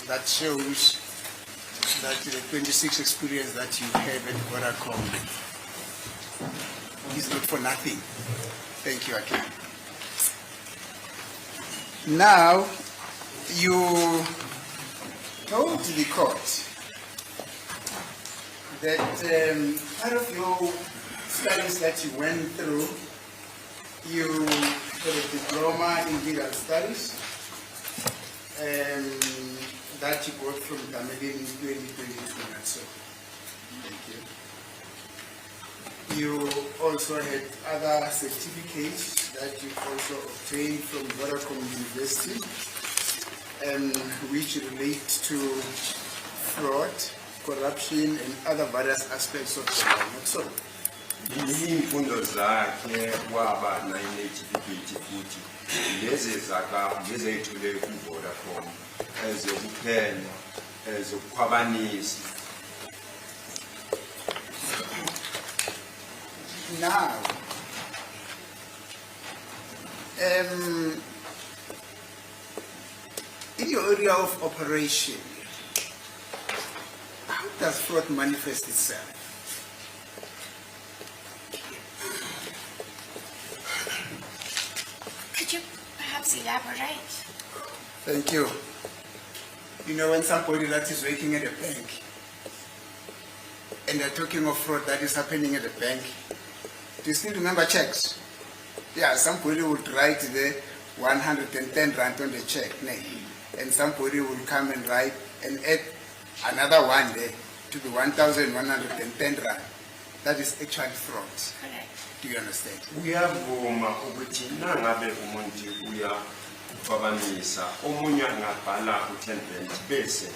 that shows that the 26 experience that you have at Vodacom is not for nothing. Thank you again. Now, you told the court that part of your studies that you went through, you got a diploma in legal studies that you got from Tamelin in 2022 and so. Thank you. You also had other certificates that you also obtained from Vodacom University, which relate to fraud, corruption, and other various aspects of the law. Not so. Imfundo zakhe waba certificate futhi lezi zaka ngezethule ku Vodacom ezokuphenya ezokukhwabanisa. Now, in your area of operation, how does fraud manifest itself? Could you perhaps elaborate? Thank you. You know, when somebody that is working at a bank and they're talking of fraud that is happening at the bank, do you still remember checks? Yeah, somebody would write the 110 rand on the check, and somebody will come and write and add another one there to the 1,110 rand. That is actually fraud. Correct. Do you understand? Uyavuma ukuthi nangabe umuntu uyakhwabanisa omunye angabhala u10 rand bese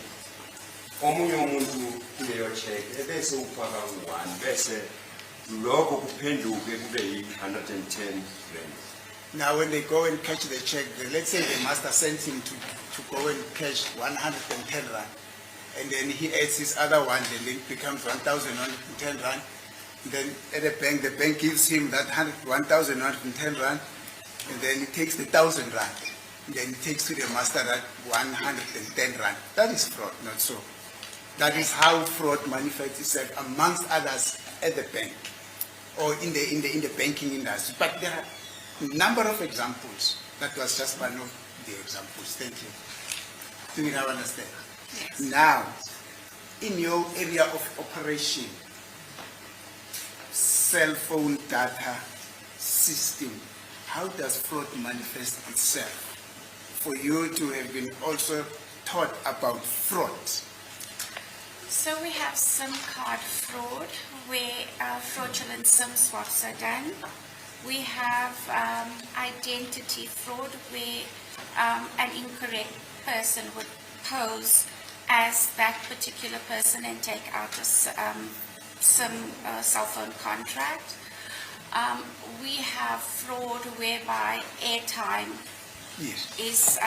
omunye umuntu kuleyo check ebese ufaka u1 bese lokho kuphenduke kube yi110 rand. Now when they go and catch the check, let's say the master sends him to go and cash 110 rand, and then he adds his other one, then it becomes 1,110 rand. Then at the bank gives him that 1,110 rand, and then he takes the 1,000 rand, and then he takes to the master that 110 rand. That is fraud, not so. That is how fraud manifests itself, amongst others, at the bank or in the banking industry. But there are a number of examples. That was just one of the examples. Thank you. Do you now understand? Yes. Now, in your area of operation, cell phone data system, how does fraud manifest itself? For you to have been also taught about fraud. So we have SIM card fraud, where fraudulent SIM swaps are done. We have identity fraud, where an incorrect person would pose as that particular person and take out a SIM cell phone contract. We have fraud whereby airtime is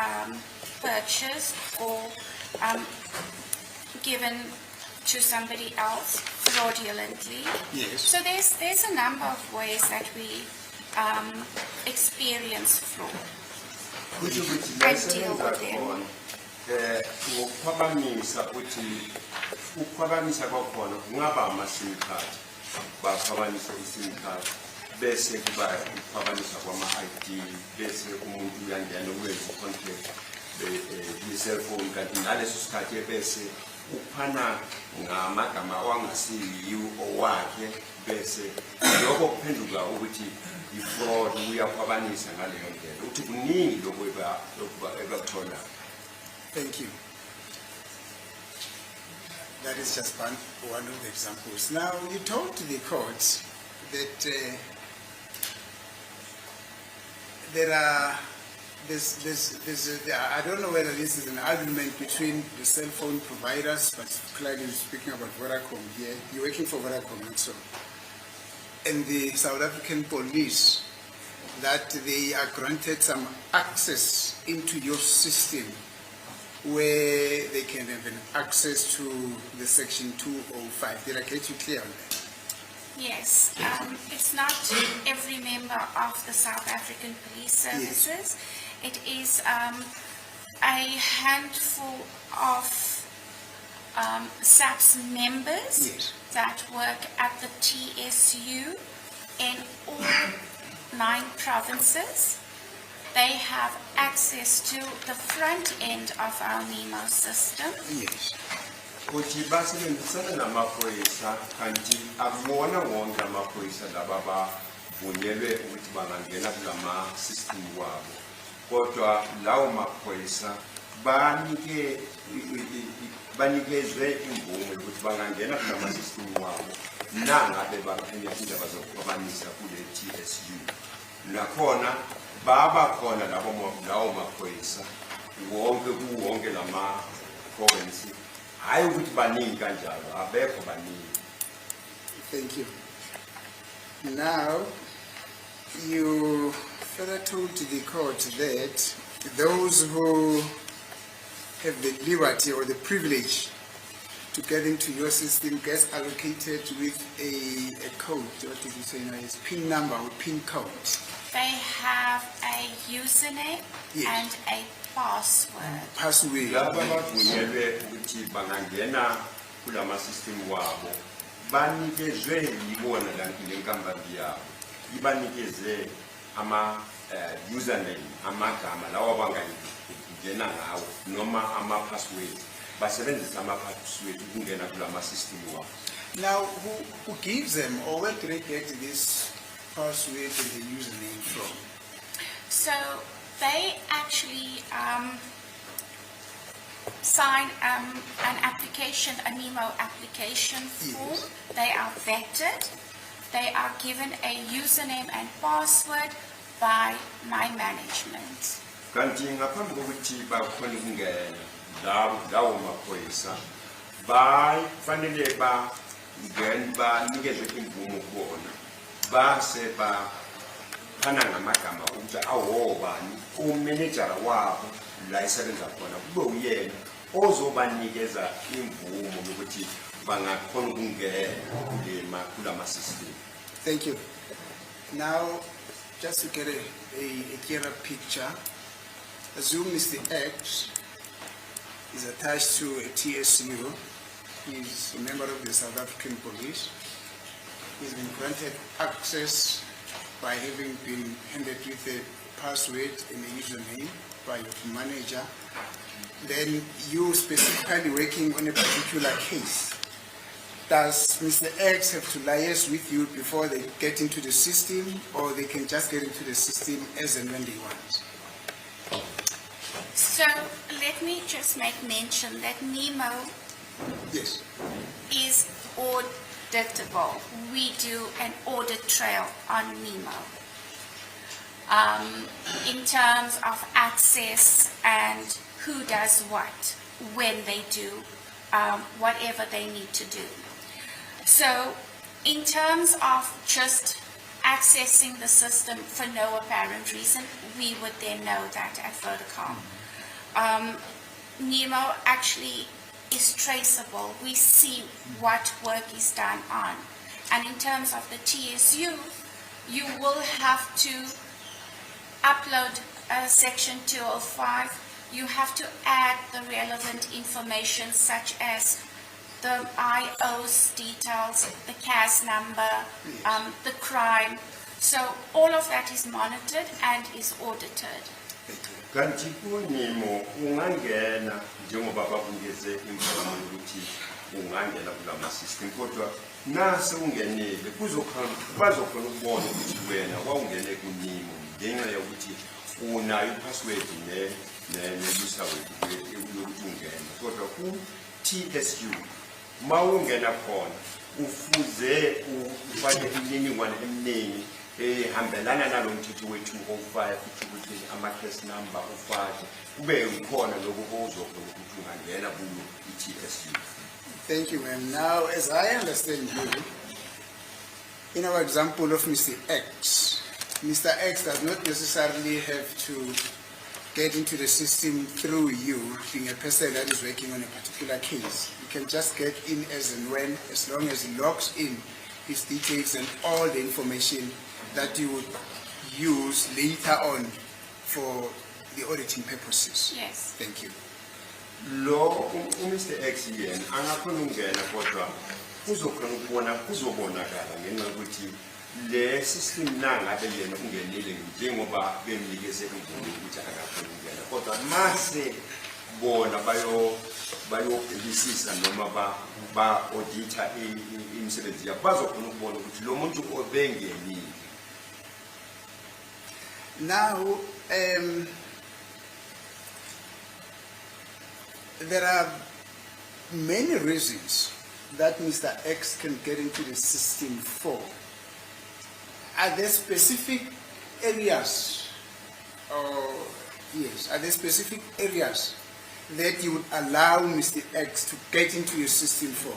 purchased or given to somebody else fraudulently. Yes. So there's a number of ways that we experience fraud. Kuthi I deal with them. Ukukhwabanisa ukuthi ukukhwabanisa kwakhona kungaba ama-SIM card, bakhwabanisa i-SIM card bese kuba ukukhwabanisa kwama-ID bese umuntu uyangena ukwenza i-contract ye-cellphone kanti ngaleso sikhathi bese uphana ngamagama awangasiyiwo owakhe bese lokho kuphenduka ukuthi i-fraud uyakhwabanisa ngaleyo ndlela ukuthi kuningi lokho ebakuthola. Thank you. That is just one of the examples. Now, you told to the courts that I don't know whether this is an argument between the cell phone providers, but clearly speaking about Vodacom here, you're working for Vodacom and so, and the South African police, that they are granted some access into your system where they can have an access to the Section 205. Did I get you clear on that? Yes, it's not every member of the South African Police Services. It is a handful of SAPS members Yes. that work at the TSU in all 9 provinces. They have access to the front end of our NEMO system. Yes. Ukuthi basebenzisana namaphoyisa kanti akuwona wonke amaphoyisa laba bavunyelwe ukuthi bangangena kulama system wabo. Kodwa lawo maphoyisa banikezwe imvume ukuthi bangangena kulama system wabo nangabe baphenya indaba zokukhwabanisa kule TSU. Nakhona baba khona lawo maphoyisa wonke lama province. Hayi ukuthi baningi kanjalo, abekho baningi. Thank you. Now, you further told the court that those who have the liberty or the privilege to get into your system gets allocated with a code. What did you say now? It's PIN number or PIN code. They have a username Yes. and a password. Password. Laba bavunyelwe ukuthi bangangena kulama system wabo banikezwe yibona le nkampani yabo ibanikeze ama username amagama lawo abangangena ngawo noma ama password basebenzisa ama password ukungena kulama system wabo. Now, who gives them, or where do they get this password and the username from? So they actually sign an application, a NEMO application form. Yes. They are vetted. They are given a username and password by my management. Kanti ngaphambi kokuthi bakhona ukungena lawo maphoyisa bafanele banikezwe imvumo kuona base baphana ngamagama ukuthi awobani umanejara wabo la isebenza khona kube uyena ozobanikeza imvumo ukuthi bangakhona ukungena kulama system. Thank you. Now, just to get a clearer picture, assume Mr. X is attached to a TSU. He's a member of the South African Police. He's been granted access by having been handed with a password and a username by your manager. Then you specifically working on a particular case. Does Mr. X have to liaise with you before they get into the system, or they can just get into the system as and when they want? So let me just make mention that NEMO Yes. is auditable. We do an audit trail on NEMO in terms of access and who does what, when they do whatever they need to do. So in terms of just accessing the system for no apparent reason, we would then know that at Vodacom. NEMO actually is traceable. We see what work is done on. And in terms of the TSU, you will have to upload section 205. You have to add the relevant information such as the IO's details, the CAS number, the crime. So all of that is monitored and is audited. Kanti kunimo ungangena njengoba bakungeze imvumo ukuthi ungangena kulama system kodwa nase ungenile bazokhona ukubona ukuthi wena wawungene kunimo ngenxa yokuthi unayo password ne-username yokuthi ungena kodwa ku TSU mawungena khona ufuze ufake imininingwane eminingi ehambelana nalomthetho we-205 ukuthi ama-case number ufake kube ukhona lokho ozokhona ukuthi ungangena kuyo i-TSU. Thank you, ma'am. Now, as I understand you, in our example of Mr. X, Mr. X does not necessarily have to get into the system through you, being a person that is working on a particular case. He can just get in as and when, as long as he logs in his details and all the information that you would use later on for the auditing purposes. Yes. Thank you. Lo Mr X yena angakhona ukungena kodwa kuzokhona ukubona kuzobonakala ngenxa yokuthi le system nangabe yena ungenile njengoba bemnikeze imvume ukuthi angakhona ukungena kodwa mase bona bayobhekisisa noma ba auditor imisebenzi yabo bazokhona ukubona ukuthi lo muntu obengenile. Now, there are many reasons that Mr. X can get into the system for. Are there specific areas, are there specific areas that you would allow Mr. X to get into your system for?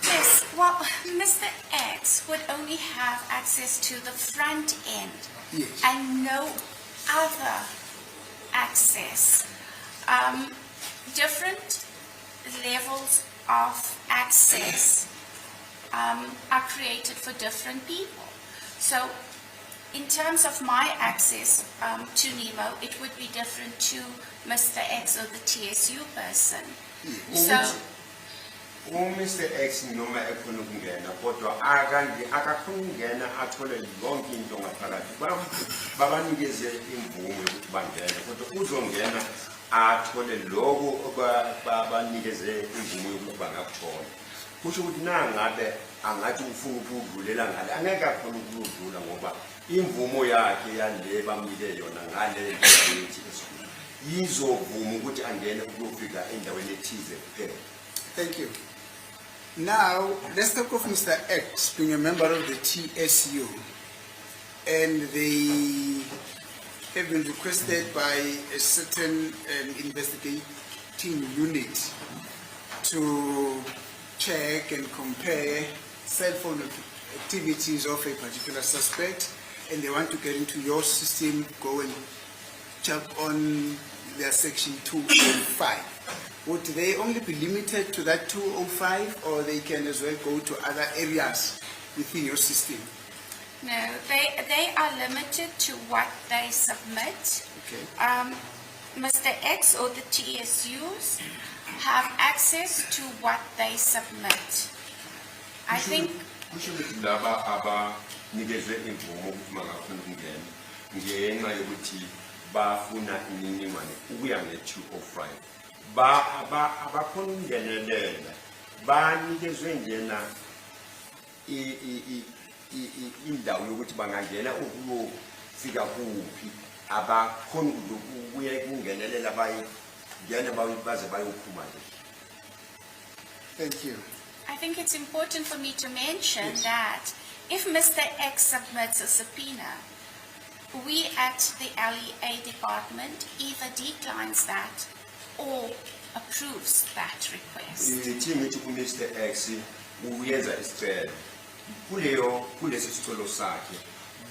Yes, well, Mr. X would only have access to the front end Yes. and no other access. Different levels of access are created for different people. So in terms of my access to NEMO, it would be different to Mr. X or the TSU person. So, Mr X noma ekhona ukungena kodwa akakhona ukungena athole yonke into ngaphakathi babanikeze imvume ukuthi bangene kodwa uzongena athole lokho babanikeze imvume yokuthi bangakuthola. Kusho ukuthi nangabe angathi ufuna ukudlulela ngale angeke akhona ukudlula ngoba imvumo yakhe yale bamnike yona ngale nto esikhulu yizovuma ukuthi angene ukufika endaweni ethize kuphela. Thank you. Now, let's talk of Mr. X being a member of the TSU, and they have been requested by a certain investigating unit to check and compare cell phone activities of a particular suspect, and they want to get into your system, go and check on their section 205. Would they only be limited to that 205, or they can as well go to other areas within your system? no, they are limited to what they submit. Okay. Mr. X or the TSUs have access to what they submit. I think kusho ukuthi laba abanikezwe imvumo ukuthi bangakhona ukungena ngenxa yokuthi bafuna imininingwane ukuya nge-205 abakhona ukungenelela banikezwe njena indawo yokuthi bangangena ukuyofika kuphi abakhona ukungenelela baze bayophuma nje. Thank you. I think it's important for me to mention that if Mr. X submits a subpoena, we at the LEA department either declines that or approves that request. Team ethi Mr X uyenza isicelo kulesi sicelo sakhe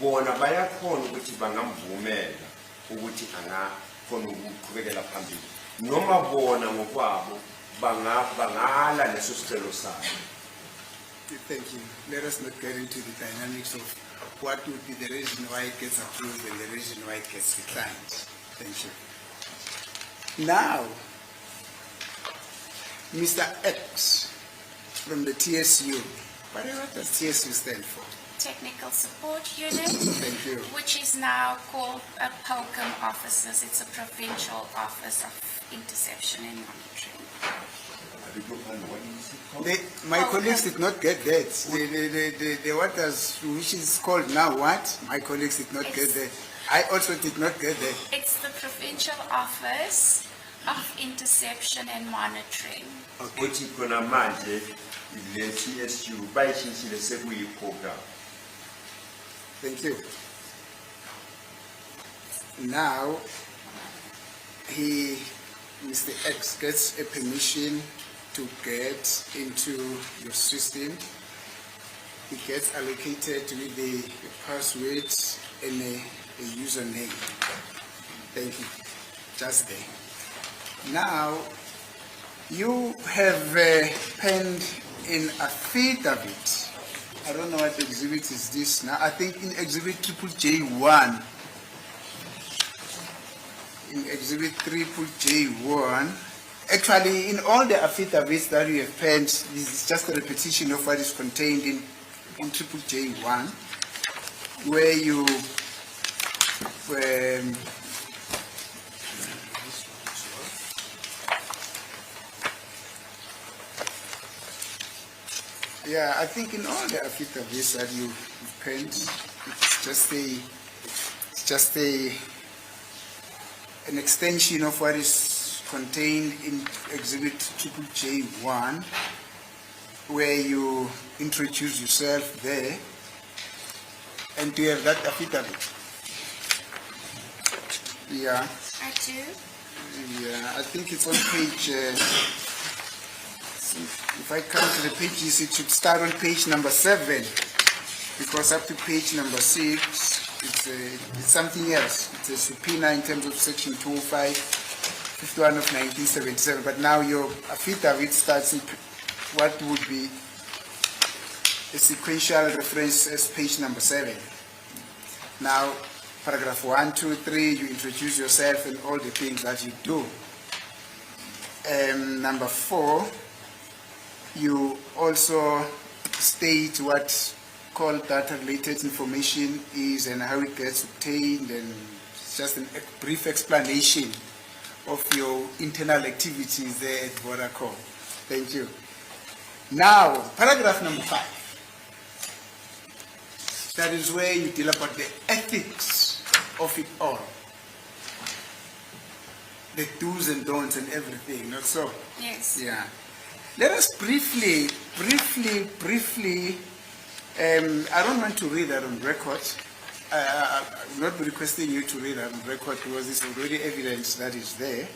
bona bayakhona ukuthi bangamvumela ukuthi angakhona ukuqhubekela phambili noma bona ngokwabo bangala leso sicelo sakhe. Thank you. Let us not get into the dynamics of what would be the reason why it gets approved and the reason why it gets declined. Thank you. Now, Mr. X from the TSU. What does TSU stand for? Technical Support Unit, Thank you. which is now called a POCM officers. It's a provincial office of interception and monitoring. My colleagues did not get that. The what does, which is called now what? My colleagues did not get that. I also did not get that. It's the provincial office of interception and monitoring. Ukuthi khona manje le TSU bayishintshile sekuyiprogram. Thank you. Now, Mr. X gets a permission to get into your system. He gets allocated with the password and a username. Thank you. Just there. Now, you have penned in affidavit. I don't know what exhibit is this now. I think in exhibit J1, in Exhibit 3J1. Actually, in all the affidavits that we have penned, this is just a repetition of what is contained in 3J1, where you yeah, I think in all the affidavits that you've penned, it's just an extension of what is contained in Exhibit J1, where you introduce yourself there, and do you have that affidavit? Yeah. I do. Yeah, I think it's on page, if I come to the pages, it should start on page number 7, because up to page number 6, it's something else. It's a subpoena in terms of section 205, 51 of 1977, but now your affidavit starts in what would be a sequential reference as page number 7. Now, paragraph 1, 2, 3, you introduce yourself and all the things that you do. Number 4, you also state what called data-related information is and how it gets obtained, and it's just a brief explanation of your internal activities there at Vodacom. Thank you. Now, paragraph number 5. That is where you deal about the ethics of it all. The do's and don'ts and everything, not so? Yes. Yeah. Let us briefly, I don't want to read that on record. I'm not requesting you to read that on record because it's already evidence that is there.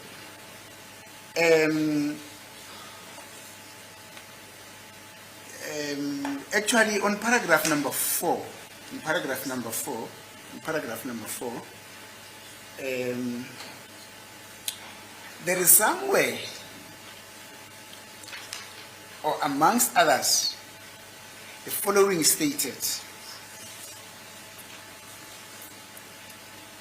Actually, on paragraph number 4, there is some way, or amongst others, the following stated.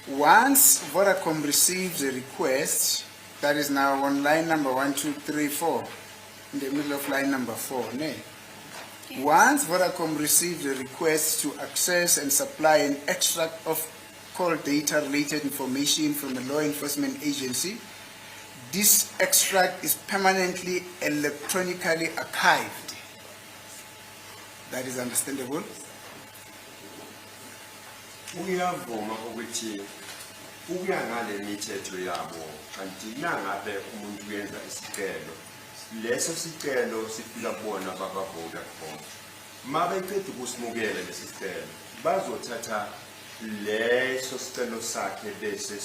Once Vodacom receives a request, that is now on line number 1, 2, 3, 4, in the middle of line number 4, no? Yes. Once Vodacom receives a request to access and supply an extract of call data-related information from a law enforcement agency, this extract is permanently electronically archived. That is understandable? Uyavuma ukuthi ukuya ngale mithetho yabo kanti nangabe umuntu uyenza isicelo leso sicelo sifika kubona baka-Vodacom mabeqeda ukusimukela lesi sicelo bazothatha leso sicelo sakhe bese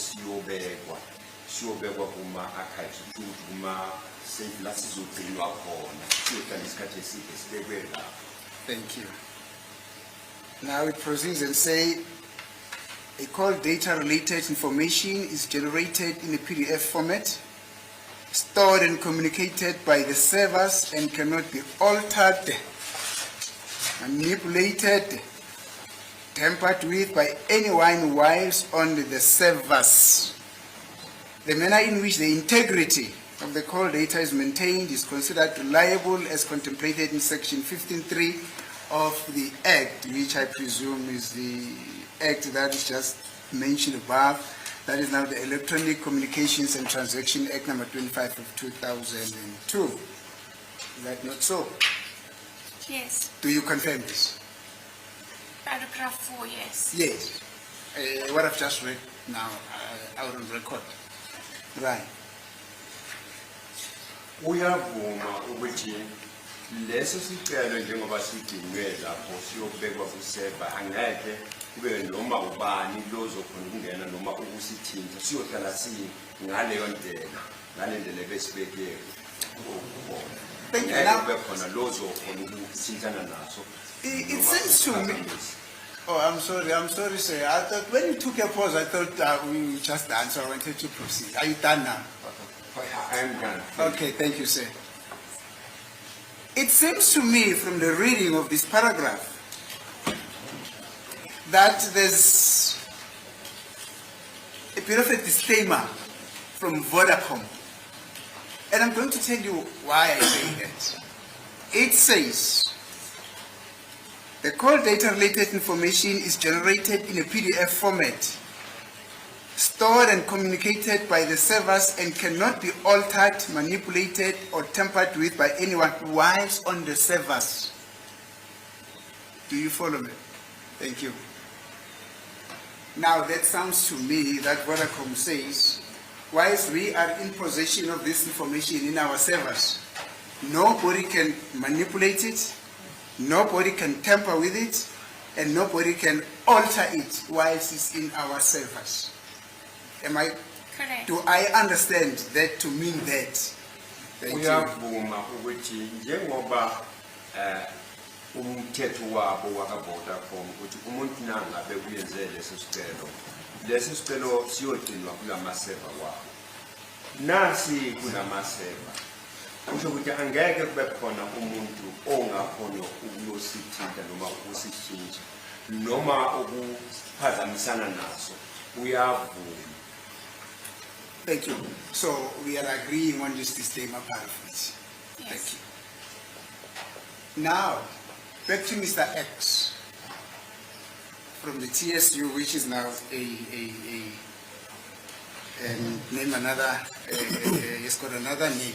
siyobekwa kuma-archives ukuthi kuma-safe la sizogcinwa khona siyohlala isikhathi eside sibekwe lapho. Thank you. Now it proceeds and say, a call data-related information is generated in a PDF format, stored and communicated by the servers and cannot be altered, manipulated, tampered with by anyone whilst on the servers. The manner in which the integrity of the call data is maintained is considered reliable as contemplated in section 15.3 of the Act, which I presume is the Act that is just mentioned above. That is now the Electronic Communications and Transaction Act number 25 of 2002. Is that not so? Yes. Do you confirm this? Paragraph 4, yes. Yes. What I've just read now, out on record. Right. Uyavuma ukuthi leso sicelo njengoba sidinwe lapho siyobekwa kuseva angeke kube noma ubani lozokhona ukungena noma ukusithinta siyohlala ngaleyo ndlela ngale ndlela besibeke khona kube khona lozokhona ukuthintana naso. It seems to me. Oh, I'm sorry, sir. I thought when you took a pause, I thought we would just done, so I wanted to proceed. Are you done now? I am done. Okay, thank you, sir. It seems to me from the reading of this paragraph that there's a bit of a disclaimer from Vodacom. And I'm going to tell you why I say that. It says, the call data related information is generated in a PDF format, stored and communicated by the servers and cannot be altered, manipulated, or tampered with by anyone whilst on the servers. Do you follow me? Thank you. Now that sounds to me that Vodacom says, whilst we are in possession of this information in our servers, nobody can manipulate it, nobody can tamper with it, and nobody can alter it whilst it's in our servers. Correct. Do I understand that to mean that? Thank you. Uyavuma ukuthi njengoba umthetho wabo waka-Vodacom ukuthi umuntu nangabe uyenze leso sicelo siyogcinwa kulamaseva wabo. Nasi kulamaseva kusho ukuthi angeke kube khona umuntu ongakhona ukulosithinta noma ukusishintsha noma ukuphazamisana naso. Uyavuma. Thank you. So we are agreeing on this disclaimer part of it. Yes. Thank you. Now, back to Mr. X from the TSU, which is now name another, he's got another name.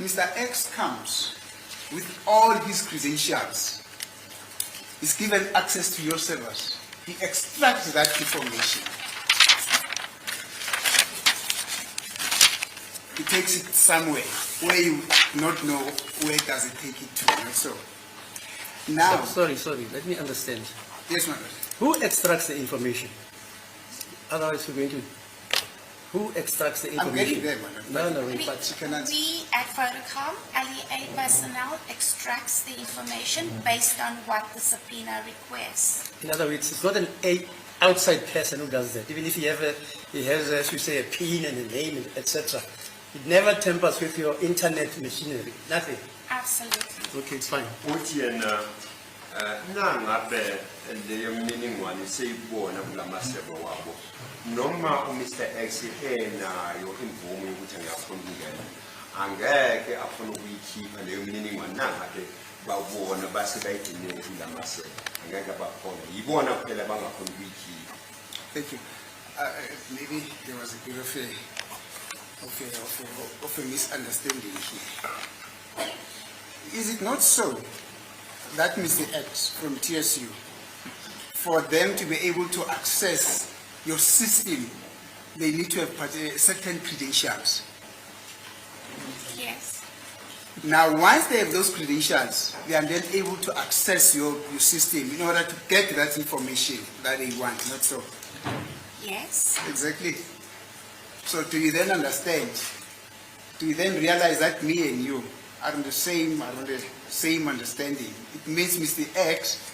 Mr. X comes with all his credentials. He's given access to your servers. He extracts that information. He takes it somewhere where you not know where does it take it to. Not so. Now, Sorry, let me understand. yes, madam. Who extracts the information? Otherwise we're going to... Who extracts the I'm getting information? there, madam. No, We, But you can answer. we at Vodacom, LEA personnel extracts the information based on what the subpoena requests. In other words, it's not an outside person who does that. Even if he has, as you say, a PIN and a name, etc. It never tampers with your internet machinery. Nothing. Absolutely. Okay, it's fine. Uthi yena nangabe leyo mininingwane seyibona kulamaseva wabo noma uMr X enayo imvumo yokuthi angafuna ukungena angeke afune ukuyikhipha leyo mininingwane nangabe babona base bayigcinile kulamaseva angeke bakhona yibona kuphela bangafuna ukuyikhipha. Thank you. Maybe there was a bit of a misunderstanding here. Is it not so that Mr. X from TSU, for them to be able to access your system, they need to have certain credentials? Yes. Now, once they have those credentials, they are then able to access your system in order to get that information that they want, not so? Yes. Exactly. So do you then understand? Do you then realize that me and you are on the same understanding? It means Mr. X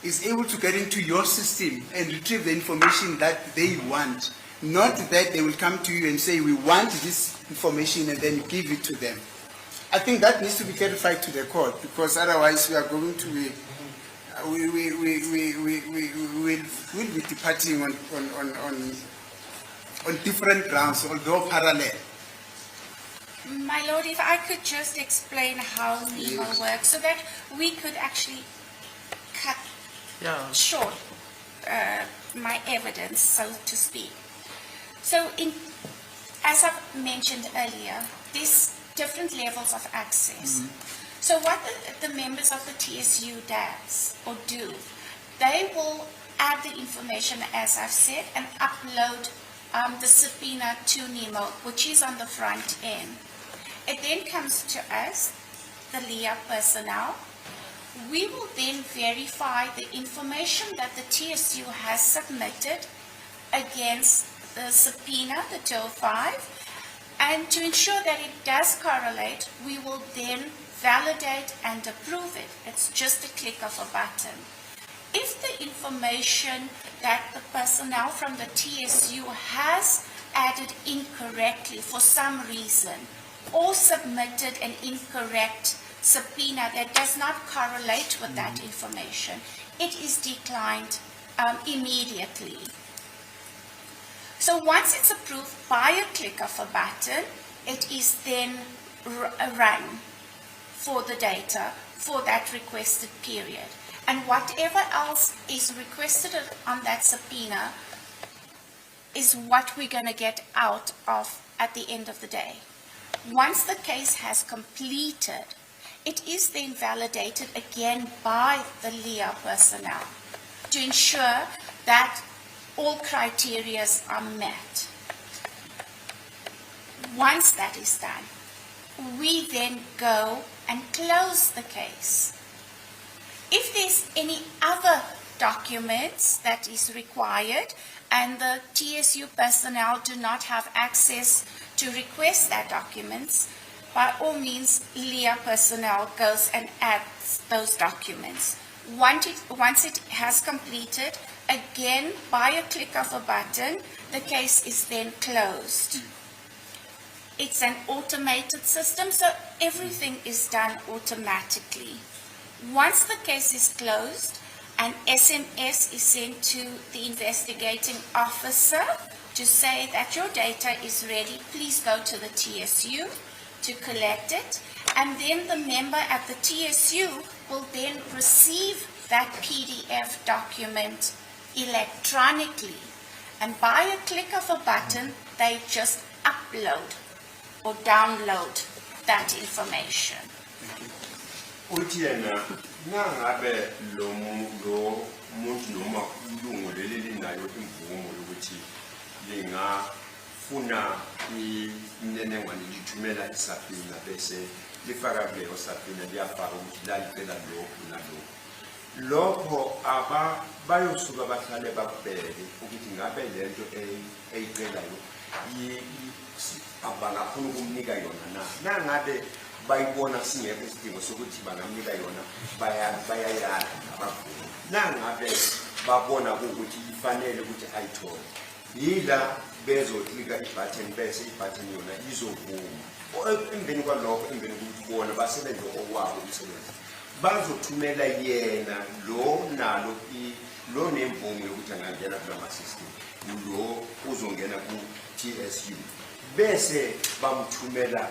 is able to get into your system and retrieve the information that they want, not that they will come to you and say, we want this information, and then give it to them. I think that needs to be clarified to the court, because otherwise we are going to be, we'll be departing on different grounds, although parallel. My Lord, if I could just explain how NEMO works so that we could actually cut Yeah. short my evidence, so to speak. So as I've mentioned earlier, these different levels of access. So what the members of the TSU does or do, they will add the information, as I've said, and upload the subpoena to NEMO, which is on the front end. It then comes to us, the LEA personnel. We will then verify the information that the TSU has submitted against the subpoena, the 205, and to ensure that it does correlate, we will then validate and approve it. It's just a click of a button. If the information that the personnel from the TSU has added incorrectly for some reason, or submitted an incorrect subpoena that does not correlate with that information, it is declined immediately. So once it's approved by a click of a button, it is then run for the data for that requested period. And whatever else is requested on that subpoena is what we're going to get out of at the end of the day. Once the case has completed, it is then validated again by the LEA personnel to ensure that all criteria are met. Once that is done, we then go and close the case. If there's any other documents that is required and the TSU personnel do not have access to request that documents, by all means, LEA personnel goes and adds those documents. Once it has completed, again, by a click of a button, the case is then closed. It's an automated system, so everything is done automatically. Once the case is closed, an SMS is sent to the investigating officer to say that your data is ready. Please go to the TSU to collect it. And then the member at the TSU will then receive that PDF document electronically. And by a click of a button, they just upload or download that information. Uthi yena nangabe lo muntu noma ilungu leli linayo imvumo yokuthi lingafuna imininingwane lithumela isabhina bese lifaka kuleyo sabhina liyafaka ukuthi lalicela lokhu nalokhu. Lokho bayosuka bahlale babheke ukuthi ngabe lento eyicelayo abangafuna ukumnika yona na. Nangabe bayibona singekho isidingo sokuthi bangamnika yona bayayala abavumi. Nangabe babona ukuthi ifanele ukuthi ayithole, yila bezoklika ibutton bese ibutton yona izovuma. Emveni kwalokho, emveni kokuthi bona basebenze okwabo umsebenzi, bazothumela yena lo nalo lo nemvumo yokuthi angangena kula system, lo uzongena ku TSU, bese bamthumela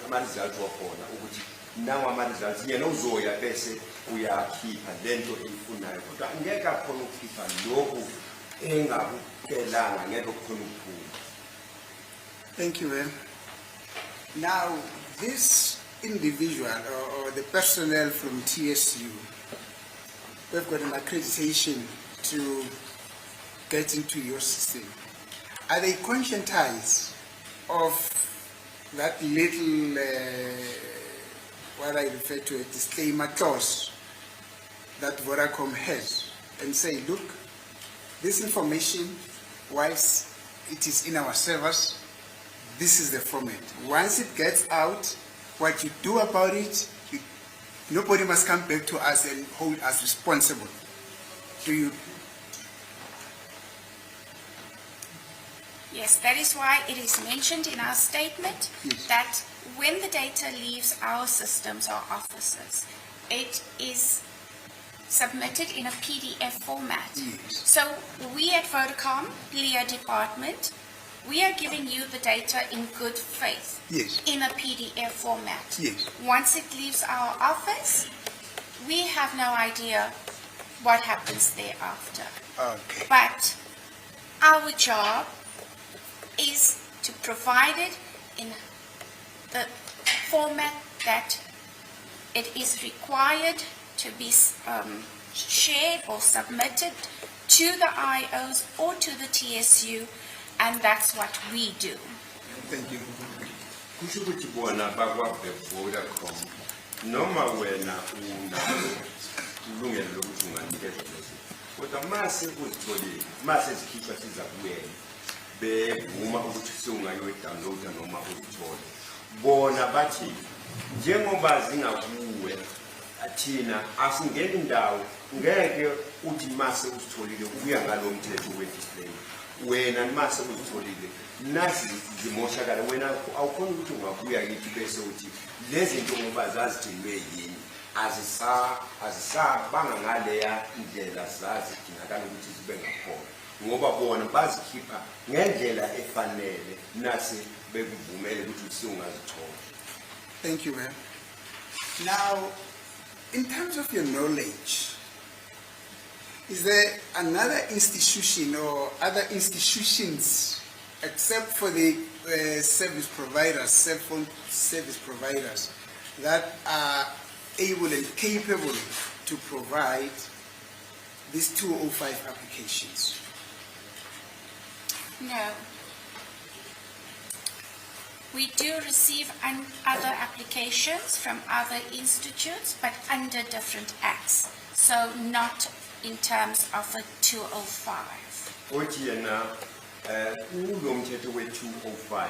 ama-results wakhona ukuthi nawo ama-results yena uzoya bese uyakhipha lento eyifunayo, kodwa angeke akhona ukukhipha lokhu engakukelanga, ngeke kukhona ukuphuma. Thank you, ma'am. Now, this individual or the personnel from TSU, we've got an accreditation to get into your system. Are they conscientized of that little, what I refer to a disclaimer clause that Vodacom has, and say, look, this information, whilst it is in our servers, this is the format. Once it gets out, what you do about it, nobody must come back to us and hold us responsible. Do you? Yes, that is why it is mentioned in our statement that when the data leaves our systems or offices, it is submitted in a PDF format. Yes. So we at Vodacom, LEA department, we are giving you the data in good faith. Yes. In a PDF format. Yes. Once it leaves our office, we have no idea what happens thereafter. Okay. But our job is to provide it in the format that it is required to be shared or submitted to the IOs or to the TSU, and that's what we do. Thank you. Kusho ukuthi bona bakwabe Vodacom noma wena unalo ulungelo lokuthi unganikezwe lezo, kodwa mase uzitholile, mase zikhishwa siza kuyena bevuma ukuthi seungayoyidownloada noma uzithole, bona bathi njengoba zingakuwe athina asingeni indawo ngeke uthi mase uzitholile ubuya ngalomthetho wedisplay. Wena mase uzitholile nasi zimoshakala, wena awukhona ukuthi ungabuya kithi bese uthi lezi zinto ngoba zazigcinwe yini azisabanga ngaleya indlela zazidingakala ukuthi zibe ngakhona. ngoba bona bazikhipha ngendlela efanele nase bekuvumele ukuthi usungazithola. Thank you, ma'am. Now, in terms of your knowledge, is there another institution or other institutions except for the service providers, cell phone service providers, that are able and capable to provide these 205 applications? No. We do receive other applications from other institutes, but under different acts. So not in terms of a 205. Othi yena kulo mthetho we-205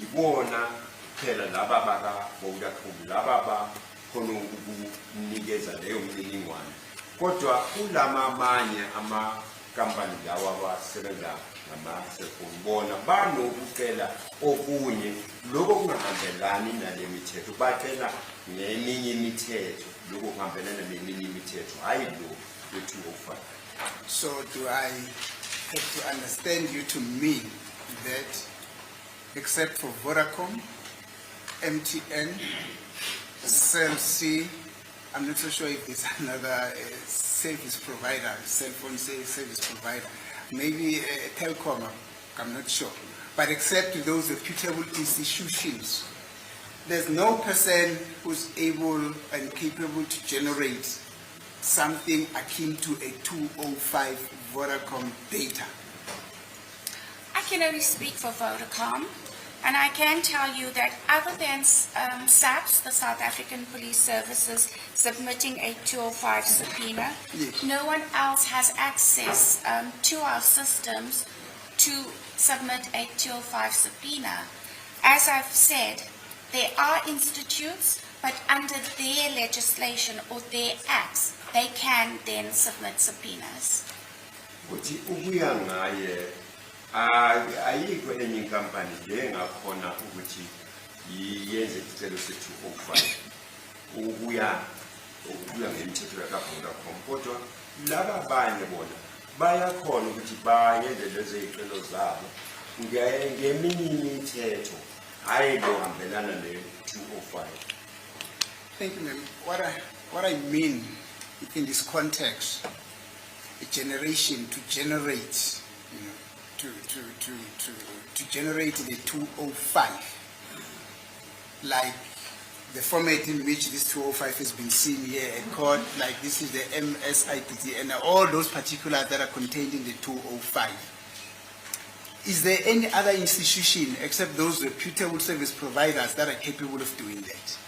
yibona phela laba baka Vodacom laba bakhona ukunikeza leyo mniningwane. Kodwa kulama amanye amakampani lawa abasebenza ngama-cellphone bona banokucela okunye lokho kungahambelani nale mithetho, bacela ngeminye imithetho lokho kuhambelana neminye imithetho hayi lo we-205. So do I have to understand you to mean that except for Vodacom, MTN, Cell C, I'm not so sure if there's another service provider, cell phone service provider, maybe Telkom, I'm not sure. But except those reputable institutions, there's no person who's able and capable to generate something akin to a 205 Vodacom data. I can only speak for Vodacom, and I can tell you that other than SAPS, the South African Police Services, submitting a 205 subpoena, Yes. no one else has access to our systems to submit a 205 subpoena. As I've said, there are institutes, but under their legislation or their acts, they can then submit subpoenas. Uthi ukuya ngaye ayikho enye inkampani le ngakhona ukuthi yenze isicelo se-205 ukuya ngemithetho yakaVodacom, kodwa laba abanye bona bayakhona ukuthi bayenze lezo zicelo zabo ngeminye imithetho hayi lo hambelana ne-205. Thank you, ma'am. What I mean in this context, a generation to generate, you know, to generate the 205, like the format in which this 205 has been seen here, a code like this is the MSIPT and all those particulars that are contained in the 205. Is there any other institution except those reputable service providers that are capable of doing that?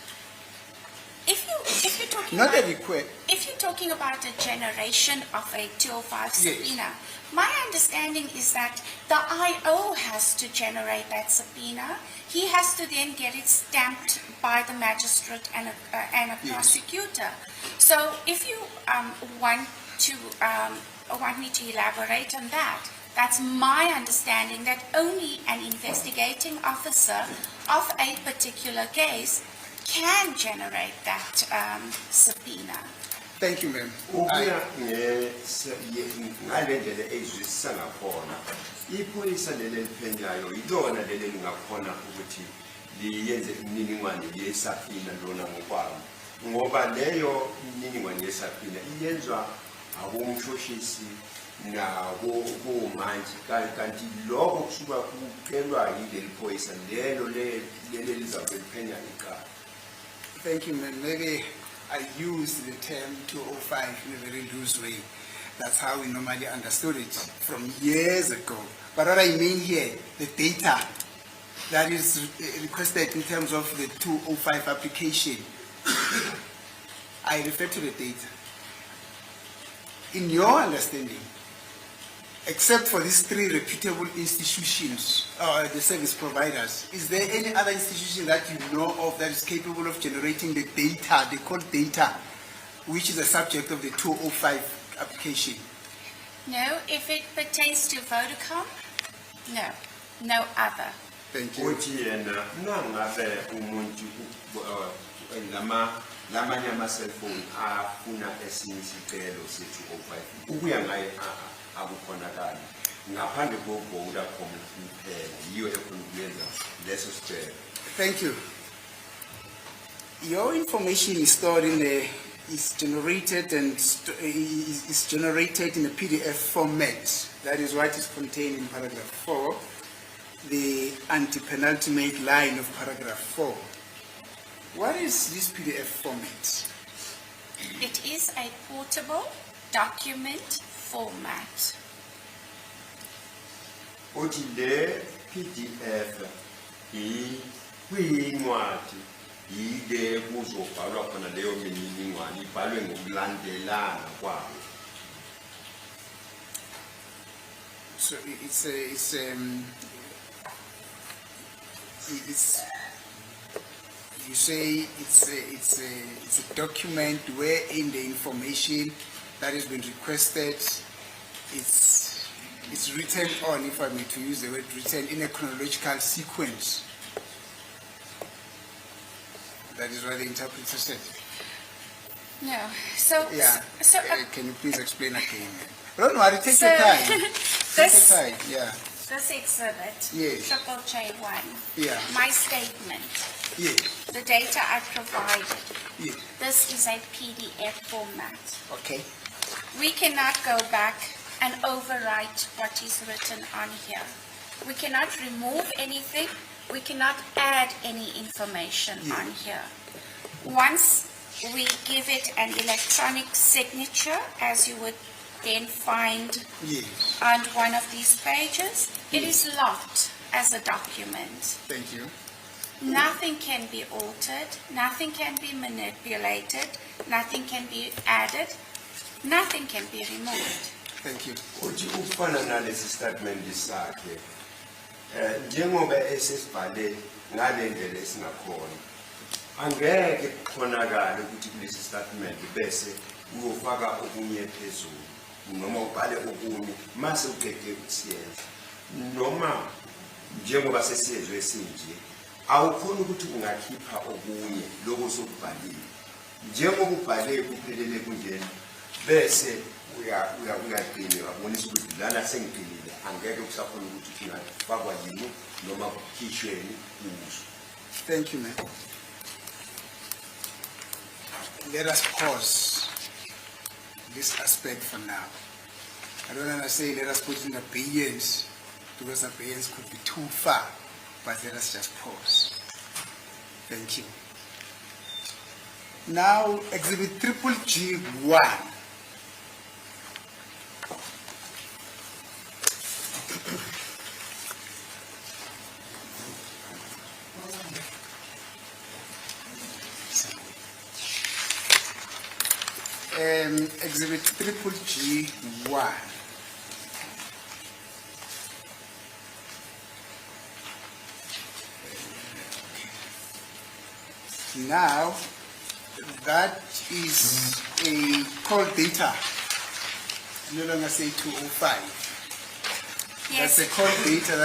If you're talking Not about, a request. if you're talking about a generation of a 205 Yes. subpoena, my understanding is that the IO has to generate that subpoena. He has to then get it stamped by the magistrate and a prosecutor. So if you want me to elaborate on that, that's my understanding that only an investigating officer of a particular case can generate that subpoena. Thank you, ma'am. Ukuya ngale ndlela ezwisisa ngakhona ipholisa leli eliphenyayo yilona leli elingakhona ukuthi liyenze imininingwane yesapina lona ngokwalo, ngoba leyo imininingwane yesapina iyenzwa abomshoshisi nakomantshi kanti lokho kusuka kucelwa yileli phoyisa lelo leli lizabe liphenya icala. Thank you, ma'am. Maybe I used the term 205 in a very loose way. That's how we normally understood it from years ago. But what I mean here, the data that is requested in terms of the 205 application, I refer to the data. In your understanding, except for these three reputable institutions, the service providers, is there any other institution that you know of that is capable of generating the data, they call data, which is the subject of the 205 application? No, if it pertains to Vodacom, no other. Thank you. Uthi yena nangabe umuntu lamanye ama-cellphone afuna esinye isicelo se-205 ukuya ngaye akukhonakali ngaphandle ko-Vodacom kuphela yiyo ekhona ukuyenza leso sicelo. Thank you. Your information is stored in the, is generated is generated in a PDF format. That is what is contained in paragraph 4, the anti-penultimate line of paragraph 4. What is this PDF format? It is a portable document format. Uthi le PDF kuyincwadi yile kuzobhalwa khona leyo mininingwane ibhalwe ngokulandelana kwayo. So it's you say it's a document wherein the information that has been requested it's written on, if I may to use the word written, in a chronological sequence. That is what the interpreter said. No. So, Yeah. so Can you please explain again? Don't worry, take So, your time. Take your this, time. Yeah. this exhibit, Yes. triple J1, Yeah. my statement, Yeah. the data I provided, Yeah. this is a PDF format. Okay. We cannot go back and overwrite what is written on here. We cannot remove anything. We cannot add any information on here. Once we give it an electronic signature, as you would then find Yes. on one of these pages, it is locked as a document. Thank you. Nothing can be altered, nothing can be manipulated, nothing can be added, nothing can be removed. Thank you. Uthi ukufana nalesi statement sakhe njengoba esesibhale ngale ndlela esingakhona angeke kukhonakale ukuthi kulesi statement bese uyofaka okunye phezulu noma ubhale okunye mase uqede ukusiyenza noma njengoba sesiyezwe sinje awukhona ukuthi ungakhipha okunye lokho sokubhalile njengoba ubhale kuphelele kunjena bese uyaqine wabonisa ukuthi lana sengiqinile angeke kusakhona ukuthi ungafakwa yini noma kukhishweni kuzo. Thank you, man. Let us pause this aspect for now. I don't want to say let us put in the billions because the billions could be too far, but let us just pause. Thank you. Now, exhibit triple G1. Exhibit triple G1. Now, that is a call data. No longer say 205. That's a call data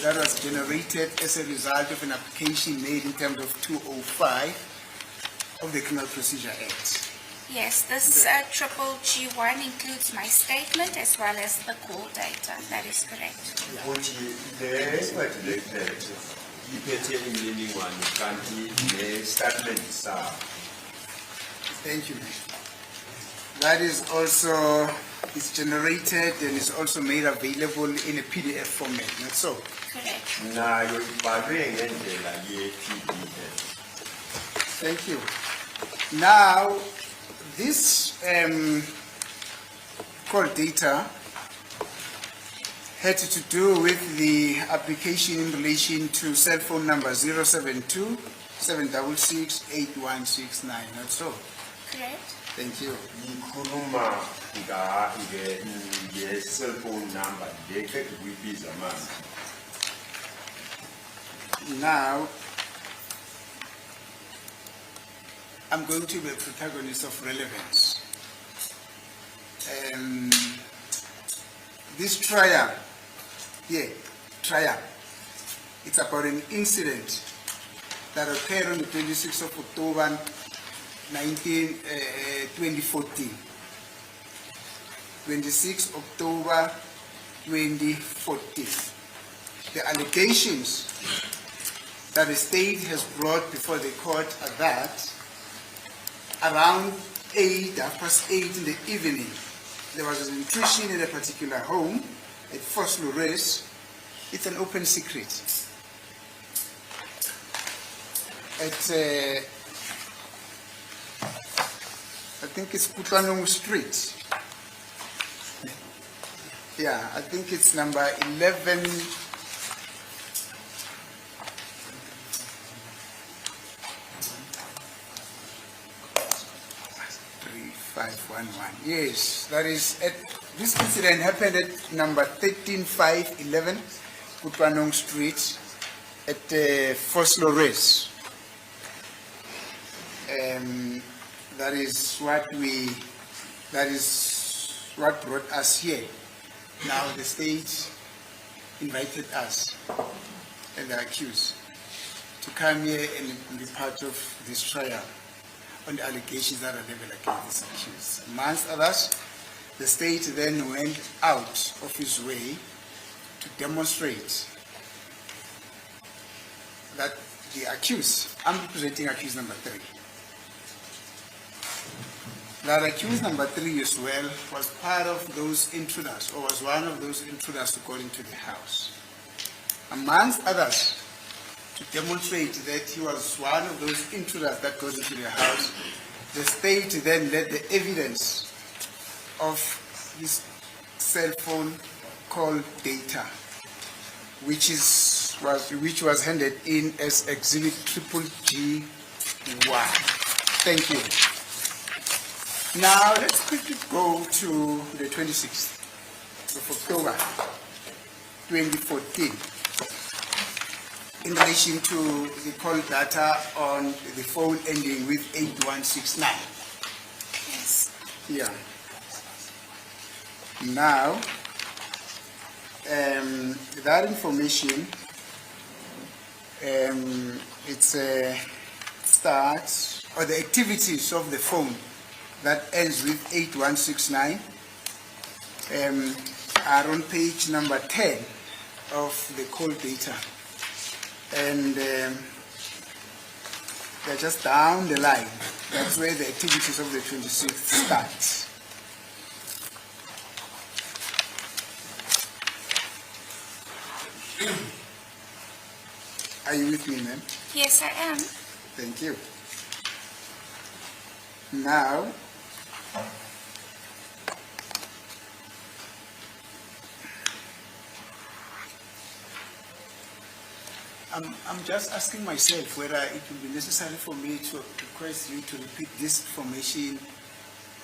that was generated as a result of an application made in terms of 205 of the Criminal Procedure Act. Yes, this triple G1 includes my statement as well as the call data. That is correct. Uthi le iphethe imininingwane kanti ne statement sakho. Thank you. That is also, it's generated and is also made available in a PDF format, not so? Correct. Nayo ibhalwe ngendlela ye-PDF. Thank you. Now, this call data had to do with the application in relation to cell phone number 072 766 8169, not so? Correct. Thank you. Ikhuluma nge-cellphone number leqeda kuyibiza manje. Now, I'm going to be a protagonist of relevance. This trial, it's about an incident that occurred on the 26th of October 2014, 26 October 2014. The allegations that the state has brought before the court are that around 8:30 in the evening, there was an intrusion in a particular home at Vosloorus. It's an open secret. At, I think it's Kutlanong Street. Yeah, I think it's number 11. 3511. Yes, that is at this incident happened at number 13511 Kutlanong Street at Vosloorus. That is what brought us here. Now the state invited us and the accused to come here and be part of this trial on the allegations that are leveled against this accused. Amongst others, the state then went out of its way to demonstrate that the accused, I'm representing accused number 3, that accused number 3 as well was part of those intruders, or was one of those intruders to go into the house. Amongst others, to demonstrate that he was one of those intruders that goes into the house, the state then led the evidence of his cell phone call data, which was handed in as Exhibit GGG1. Thank you. Now let's quickly go to the 26th of October 2014 in relation to the call data on the phone ending with 8169. Yes. Yeah. Now, that information, it's starts, or the activities of the phone that ends with 8169 are on page number 10 of the call data. And they're just down the line. That's where the activities of the 26th starts. Are you with me, ma'am? Yes, I am. Thank you. Now, I'm just asking myself whether it will be necessary for me to request you to repeat this information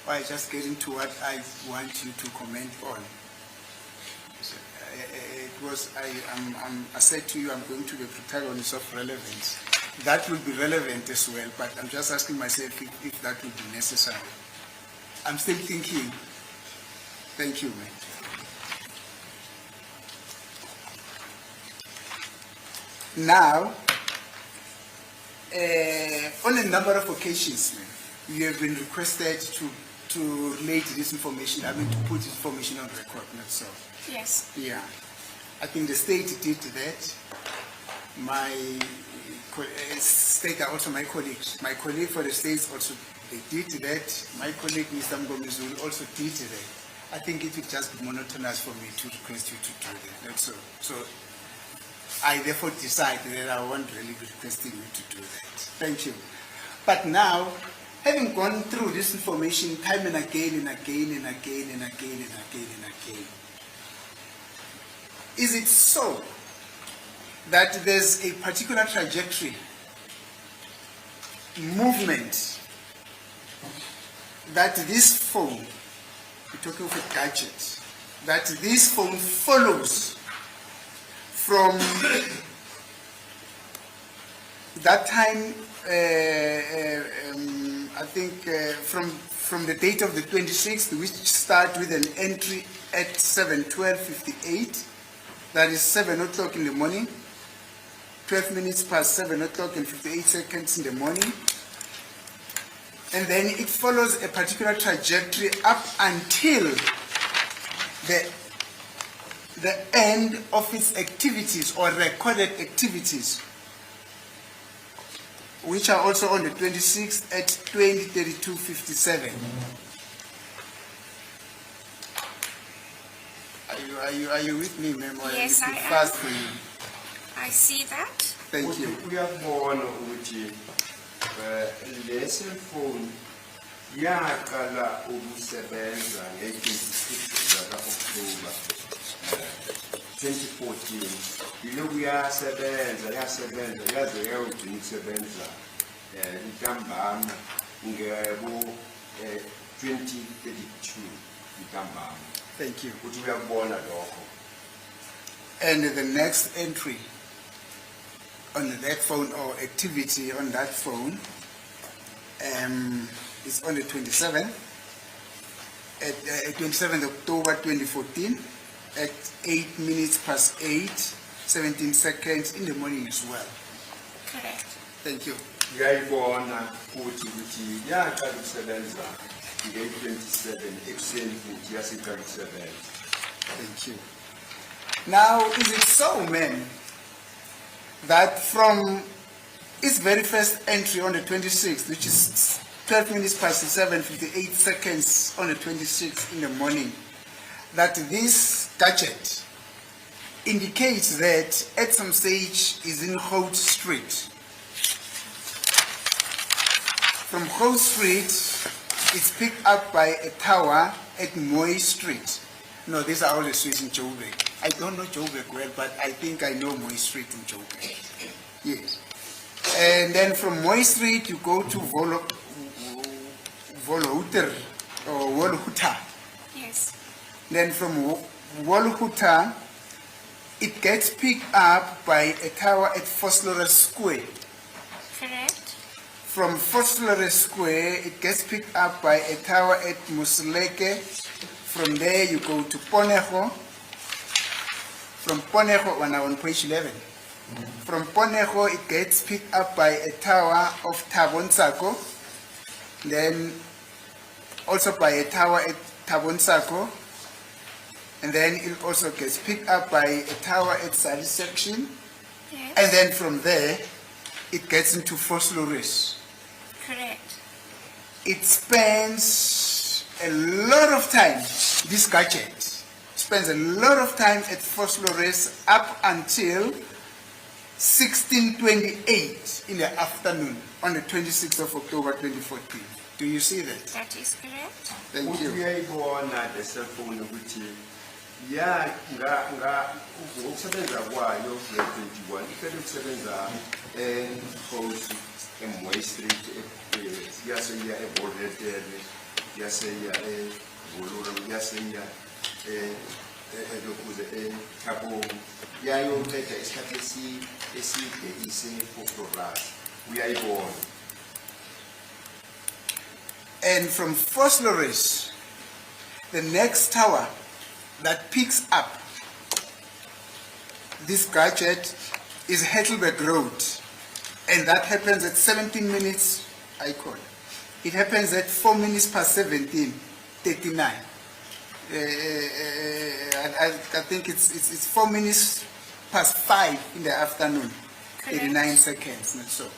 by just getting to what I want you to comment on. I said to you, I'm going to the protagonist of relevance. That will be relevant as well, but I'm just asking myself if that will be necessary. I'm still thinking. Thank you, ma'am. Now, on a number of occasions, ma'am, you have been requested to relate this information, to put this information on record, not so. Yes. Yeah. I think the state did that. My state are also my colleagues. My colleague for the states also, they did that. My colleague, Mr. Mgomezulu, also did that. I think it would just be monotonous for me to request you to do that. That's all. So I therefore decide that I won't really be requesting you to do that. Thank you. But now, having gone through this information time and again and again and again and again and again and again, is it so that there's a particular trajectory, movement, that this phone, we're talking of a gadget, that this phone follows from that time, I think from the date of the 26th, which start with an entry at 7:12:58, that is 7 o'clock in the morning, 12 minutes past 7 o'clock and 58 seconds in the morning. And then it follows a particular trajectory up until the end of its activities or recorded activities, which are also on the 26th at 20:32:57. Are you with me, ma'am? Or Yes, is it I am. fast for you? I see that. Thank you. Uyabona ukuthi le cellphone yaqala ukusebenza nge-26 zaka-October 2014. Yilokhu yasebenza yaze yayogcina ukusebenza ntambama ngebo 2032 ntambama. Thank you. Ukuthi uyakubona lokho. And the next entry on that phone or activity on that phone is on the 27th, at 27th October 2014 at 8:08, 17 seconds in the morning as well. Correct. Thank you. Uyayibona ukuthi yaqala ukusebenza nge-27 ekuseni futhi yasiqala ukusebenza. Thank you. Now, is it so, ma'am, that from its very first entry on the 26th, which is 7:12, 58 seconds on the 26th in the morning, that this gadget indicates that at some stage is in Hout Street. From Hout Street, it's picked up by a tower at Moy Street. No, these are all the streets in Joburg. I don't know Joburg well, but I think I know Moy Street in Joburg. Yes. And then from Moy Street, you go to Volhuter or Wolhuta. Yes. Then from Wolhuta, it gets picked up by a tower at Foslore Square. Correct. From Foslore Square, it gets picked up by a tower at Musleke. From there, you go to Ponejo. From Ponejo, we're now on page 11. From Ponejo, it gets picked up by a tower of Tabonsako. Then also by a tower at Tabonsako. And then it also gets picked up by a tower at Sali Section. Yes. And then from there, it gets into Foslores. Correct. It spends a lot of time, this gadget spends a lot of time at Foslores up until 16:28 in the afternoon on the 26th of October 2014. Do you see that? That is correct. Thank Ukuthi you. uyayibona le cellphone ukuthi ngokusebenza kwayo nge-21 iqeda ukusebenza eHouse eMoy Street yaseya eBoletere yaseya eVoloro yaseya elokuze eThabong yayoqeda isikhathi eside ise-Foslores. Uyayibona. And from Foslores, the next tower that picks up this gadget is Heidelberg Road. And that happens at 17 minutes, I call it. It happens at 4 minutes past 17:39. I think it's 4 minutes past 5 in the afternoon, Correct. 89 seconds, not so.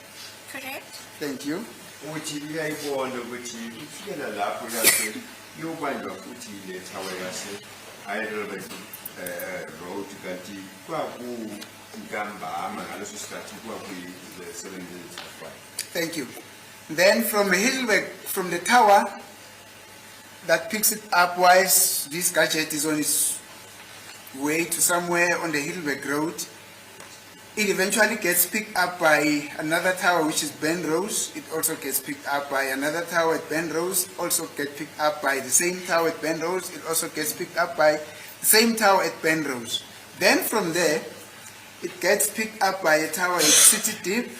Correct. Thank you. Ukuthi uyayibona ukuthi ufikela lapho yase yobanjwa futhi le tower yase Heidelberg Road kanti ntambama ngaleso sikhathi the 7 minutes past 5. Thank you. Then from Heidelberg, from the tower that picks it up whilst this gadget is on its way to somewhere on the Heidelberg Road, it eventually gets picked up by another tower, which is Ben Rose. It also gets picked up by another tower at Ben Rose, also gets picked up by the same tower at Ben Rose. It also gets picked up by the same tower at Ben Rose. Then from there, it gets picked up by a tower at City Deep,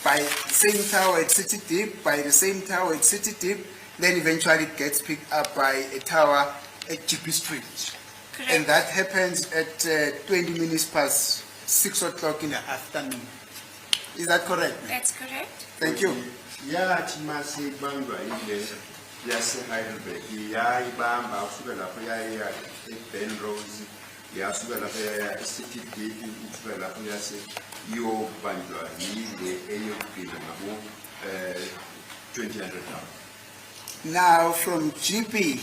by the same tower at City Deep, by the same tower at City Deep. Then eventually it gets picked up by a tower at GP Street. Correct. And that happens at 20 minutes past 6 o'clock in the afternoon. Is that correct, ma'am? That's correct. Thank you. Yathi mase ibanjwa ile yase Heidelberg yayibamba usuka lapho eBenrose yasuka lapha yaya eCity Gate usuka lapho yase iyobanjwa yile eyokugcina ngabo 20,000. Now from GP,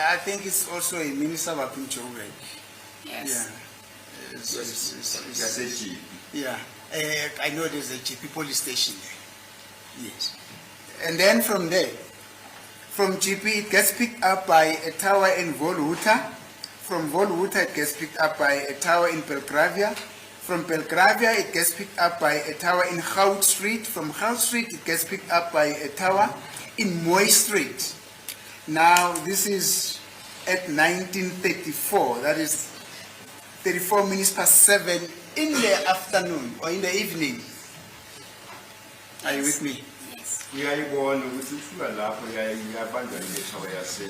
I think it's also a minister of Joburg. Yes. Yeah. Yaseji. Yeah. I know there's a GP police station there. Yes. And then from there, from GP it gets picked up by a tower in Volhuta. From Volhuta it gets picked up by a tower in Belgravia. From Belgravia it gets picked up by a tower in Hout Street. From Hout Street it gets picked up by a tower in Moy Street. Now this is at 1934, that is 34 minutes past 7 in the afternoon or in the evening. Are you with me? Yes. Uyayibona ukuthi usuka lapho yabanjwa ngethawa yase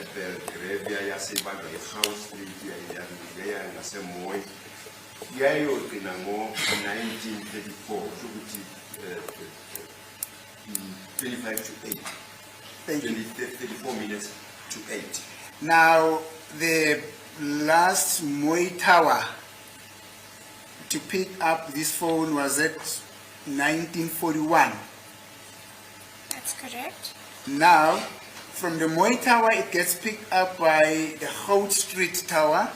eBelgravia yasebanjwa eHout Street yayileya ngaseMoy yayogcina ngo-1934 ukuthi 25 to 8. Thank you. 34 minutes to 8. Now, the last Moy Tower to pick up this phone was at 1941. That's correct. Now, from the Moy Tower, it gets picked up by the Hout Street Tower,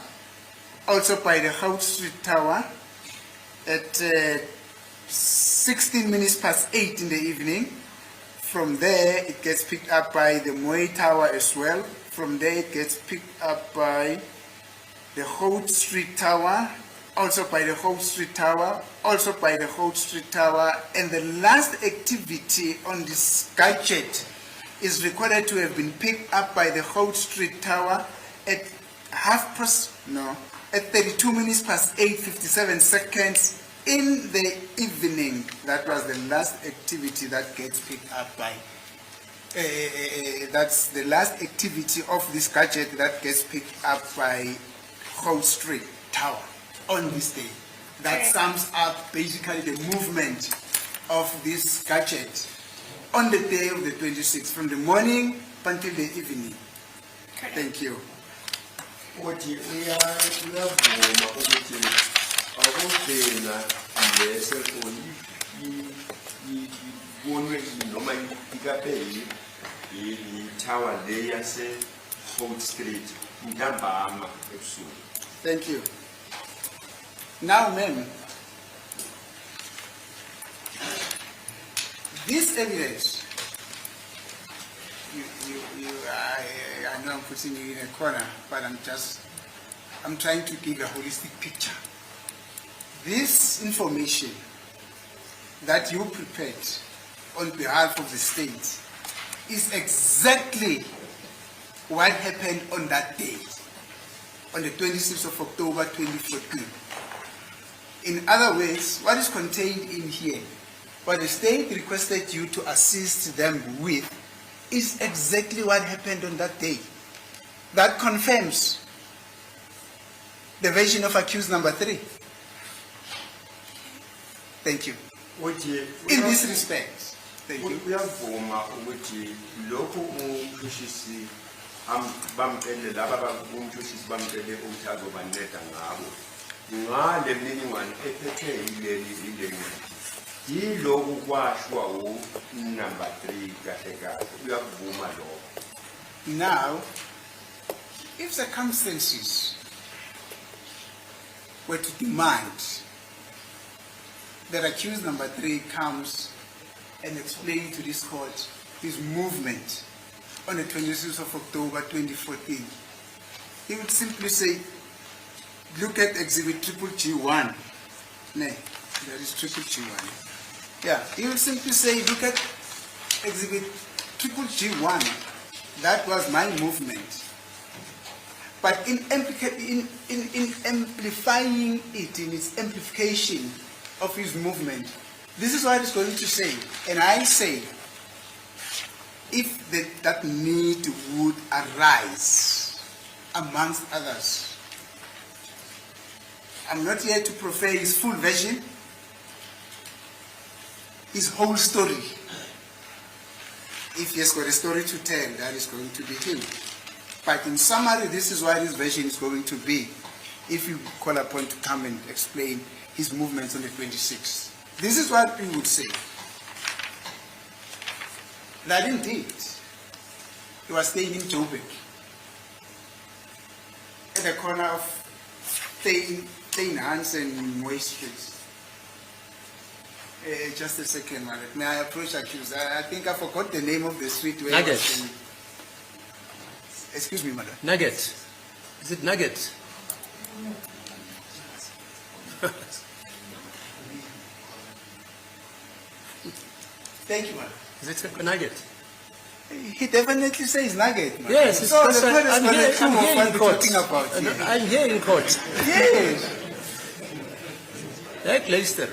also by the Hout Street Tower at 16 minutes past 8 in the evening. From there, it gets picked up by the Moy Tower as well. From there, it gets picked up by the Hout Street Tower, also by the Hout Street Tower, also by the Hout Street Tower. And the last activity on this gadget is recorded to have been picked up by the Hout Street Tower at 32 minutes past 8, 57 seconds in the evening. That was the last activity that gets picked up by, that's the last activity of this gadget that gets picked up by Hout Street Tower on this day. That Okay. sums up basically the movement of this gadget on the day of the 26th, from the morning until the evening. Correct. Thank you. Ukuthi uyavuma ukuthi akugcina le cellphone ibonwe noma ikapheli i-tower le yase-Hout Street ntambama ebusuku. Thank you. Now, ma'am, this evidence, I know I'm putting you in a corner, but I'm trying to give a holistic picture. This information that you prepared on behalf of the state is exactly what happened on that day, on the 26th of October 2014. In other words, what is contained in here, what the state requested you to assist them with, is exactly what happened on that day. That confirms the version of accused number 3. Thank you. In this respect, thank you. Uyavuma ukuthi lokhu umshushisi bamcele laba umshushisi bamcele ukuthi azobanceda ngabo ngale mininingwane ephethwe yile yilokhu kwashwa number 3 kahle kahle uyavuma lokho. Now, if circumstances were to demand that accused number 3 comes and explain to this court his movement on the 26th of October 2014, he would simply say, look at exhibit G1. Nay, that is G1. Yeah, he would simply say, look at exhibit G1. That was my movement. But in amplifying it, in its amplification of his movement, this is what it's going to say. And I say, if that need would arise, amongst others, I'm not here to proffer his full version, his whole story. if he has got a story to tell, that is going to be him. But in summary, this is what his version is going to be if you call upon to come and explain his movements on the 26th. This is what we would say. That indeed, he was staying in Joburg, at the corner of Klein Hans and Moy Street. Just a second, Malek. May I approach accused? I think I forgot the name of the street where he was Nugget. staying. Excuse me, madam. Nugget. Is it Nugget? Thank you, madam. Is it a Nugget? He definitely says nugget, madam. Yes, it's so because the court is I'm going here, to I'm of here what in we're court. talking about here. I'm here in court. Yes. Like Leicester.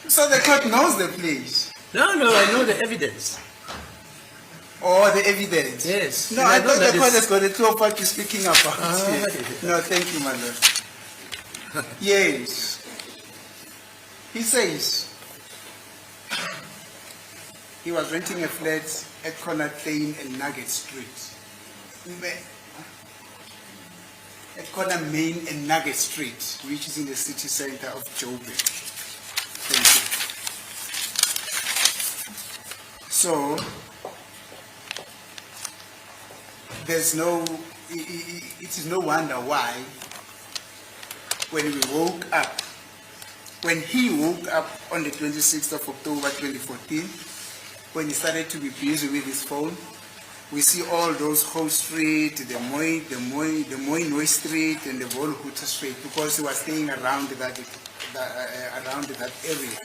So the court knows the place. No, I know the evidence. Or the evidence. Yes. No, And I know thought that the court is- has got a clue of what you're speaking about. Ah, here. yeah. No, thank you, my lord. Yes. He says he was renting a flat at Corner Plain and Nugget Street. At Corner Main and Nugget Street, which is in the city center of Joburg. Thank you. So, it is no wonder why when he woke up on the 26th of October 2014, when he started to be busy with his phone, we see all those Ho Street, the Moy Noi Street, and the Volhuta Street, because he was staying around that area.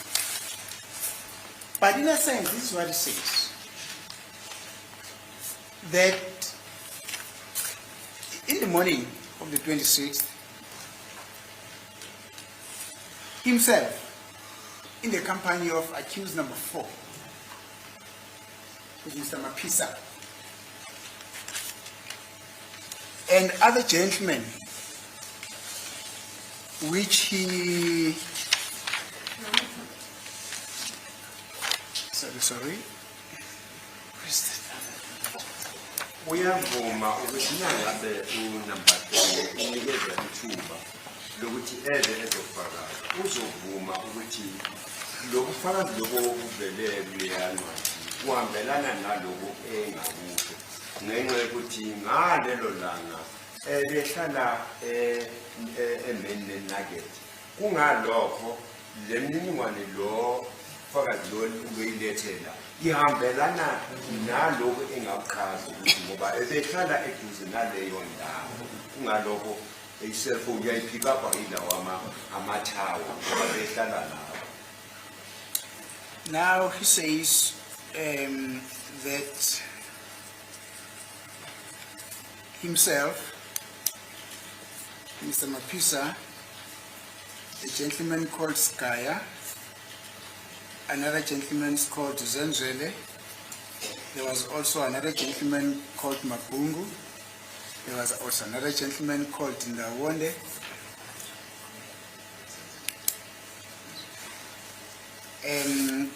But in a sense, this is what it says, that in the morning of the 26th, himself, in the company of accused number 4, with Mr. Mapisa, and other gentlemen, which he, sorry, where's that? Uyavuma ukuthi nangabe unumber 3 unikeza ithuba lokuthi eze ezofakaza uzovuma ukuthi lokufakaza lokho kuvele kuleyanwazi kuhambelana naloko engakukho ngenxa yokuthi ngalelo langa behlala emene nugget kungalokho lemininingwane lo fakazi lo ubeyilethela ihambelana naloko engakuchaza ukuthi ngoba ebehlala eduze naleyo ndawo kungalokho i-cellphone uyayipick up yilawo amathawa ngoba behlala lawo. Now he says that himself, Mr. Mapisa, a gentleman called Skaya, another gentleman called Zenzele. There was also another gentleman called Mabungu. There was also another gentleman called Ndawonde. And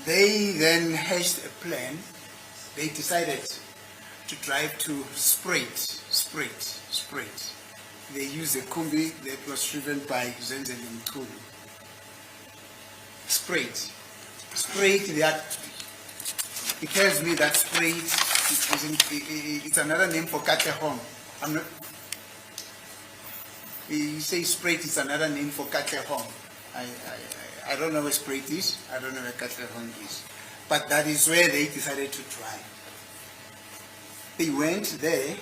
they then hatched a plan. They decided to drive to Spruit. They used a Kumbi that was driven by Zenzele Mkulu. Spruit, it tells me that Spruit it's another name for Katlehong. You say Spruit is another name for Katlehong. I don't know where Spruit is. I don't know where Katlehong is. But that is where they decided to drive. They went there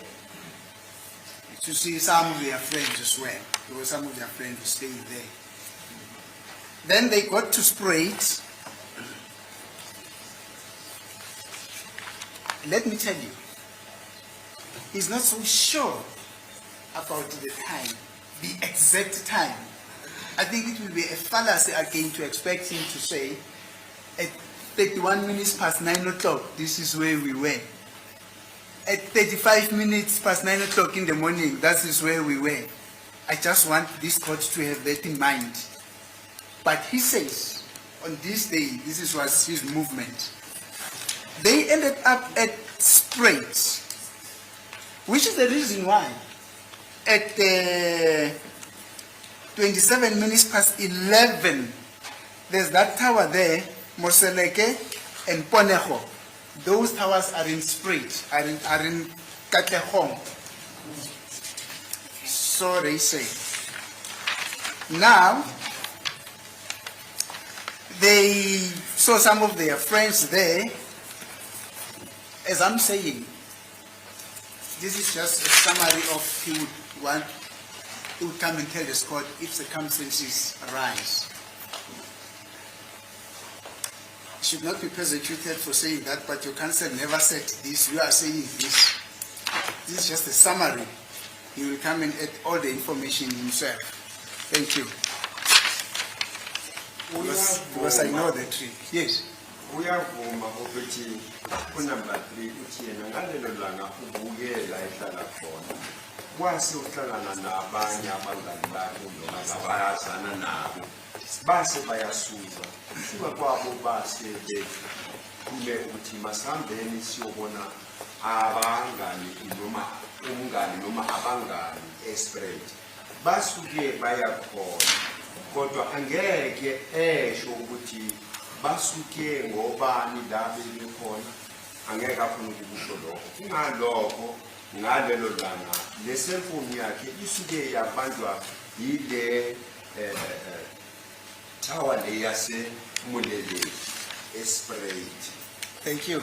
to see some of their friends as well. There were some of their friends who stayed there. Then they got to Spruit. Let me tell you, he's not so sure about the time, the exact time. I think it will be a fallacy again to expect him to say, at 31 minutes past 9 o'clock, this is where we were. At 35 minutes past 9 o'clock in the morning, that is where we were. I just want this court to have that in mind. But he says, on this day, this was his movement. they ended up at Spraits, which is the reason why at 27 minutes past 11, there's that tower there, Moseleke and Ponejo. Those towers are in Spraits, are in Katlehong. So they say. Now, they saw some of their friends there. As I'm saying, this is just a summary of he would come and tell the court if circumstances arise. Should not be persecuted for saying that, but your counsel never said this, you are saying this. This is just a summary. He will come and add all the information himself. Thank you. Because I know the trick. Yes. Uyavuma ukuthi kunumber 3 uthi yena ngalelo langa ubuyela ehlala khona kwase uhlangana nabanye abangani bakhe noma abayazana nabo base bayasuza kusuka kwabo base kule ukuthi masambeni siyobona abangani noma umngani noma abangani espread basuke bayakhona kodwa angeke esho ukuthi basuke ngobani la bekhona angeke afune ukusho lokho ingalokho ngalelo langa le cellphone yakhe isuke yabanjwa yile tower le yase Mulele Esprate. Thank you.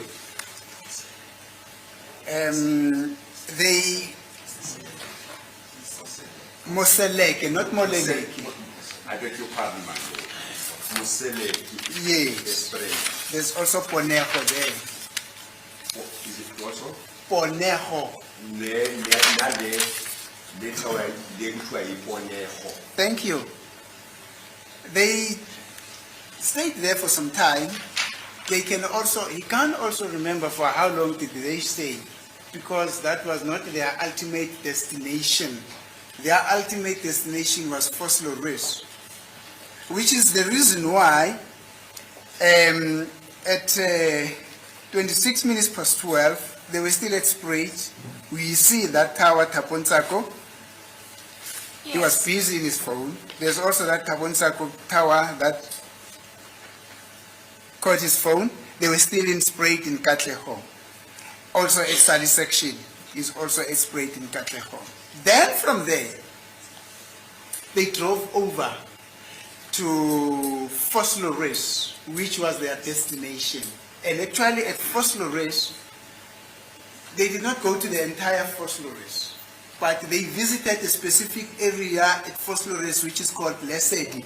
They Moseleke, not Moleleki. I beg your pardon, my lord. Moseleki. Yes. Esprate. There's also Ponejo there. Is it also? Ponejo. Thank you. They stayed there for some time. He can also remember for how long did they stay, because that was not their ultimate destination. Their ultimate destination was Vosloorus, which is the reason why at 26 minutes past 12, they were still at Spraite. We see that tower, Taponsako. Yes. He was busy in his phone. There's also that Taponsako tower that caught his phone. They were still in Spraite in Katlehong. Also a study section is also a Spraite in Katlehong. Then from there, they drove over to Vosloorus, which was their destination. And actually at Vosloorus, they did not go to the entire Vosloorus, but they visited a specific area at Vosloorus which is called Lesedi.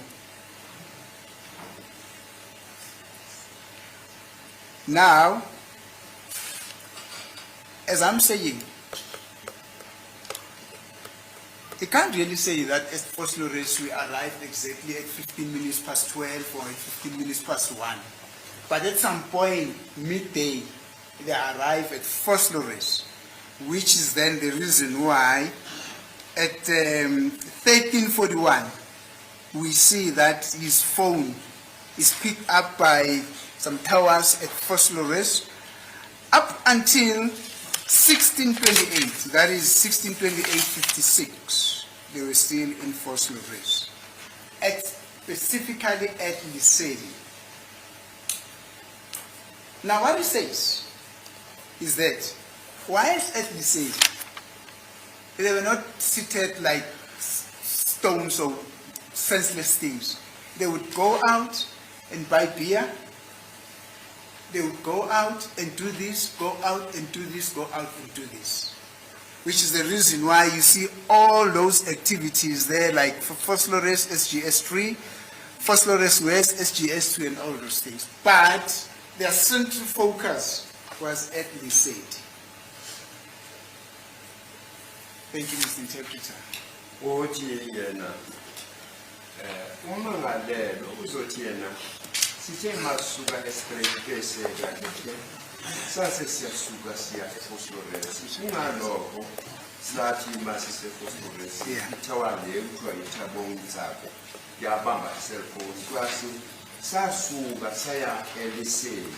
Now, as I'm saying, you can't really say that at Vosloorus we arrived exactly at 15 minutes past 12 or at 15 minutes past 1. But at some point, midday, they arrive at Vosloorus, which is then the reason why at 1341, we see that his phone is picked up by some towers at Vosloorus up until 1628, that is 1628-56, they were still in Vosloorus, specifically at Lesedi. Now what he says is that whilst at Lesedi, they were not seated like stones or senseless things. They would go out and buy beer. They would go out and do this, go out and do this, go out and do this. Which is the reason why you see all those activities there, like Vosloorus SGS3, Vosloorus West SGS2, and all those things. But their central focus was at Lesedi. Thank you, Mr. Interpreter. Othi yena uma ngalelo uzothi yena sithe masuka Esprate bese kahle sase siyasuka siya eVosloorus kungalokho sathi masise eVosloorus ithawa le kuthiwa iThabongitsako yabamba iselfoni kwasi sasuka saya eLesedi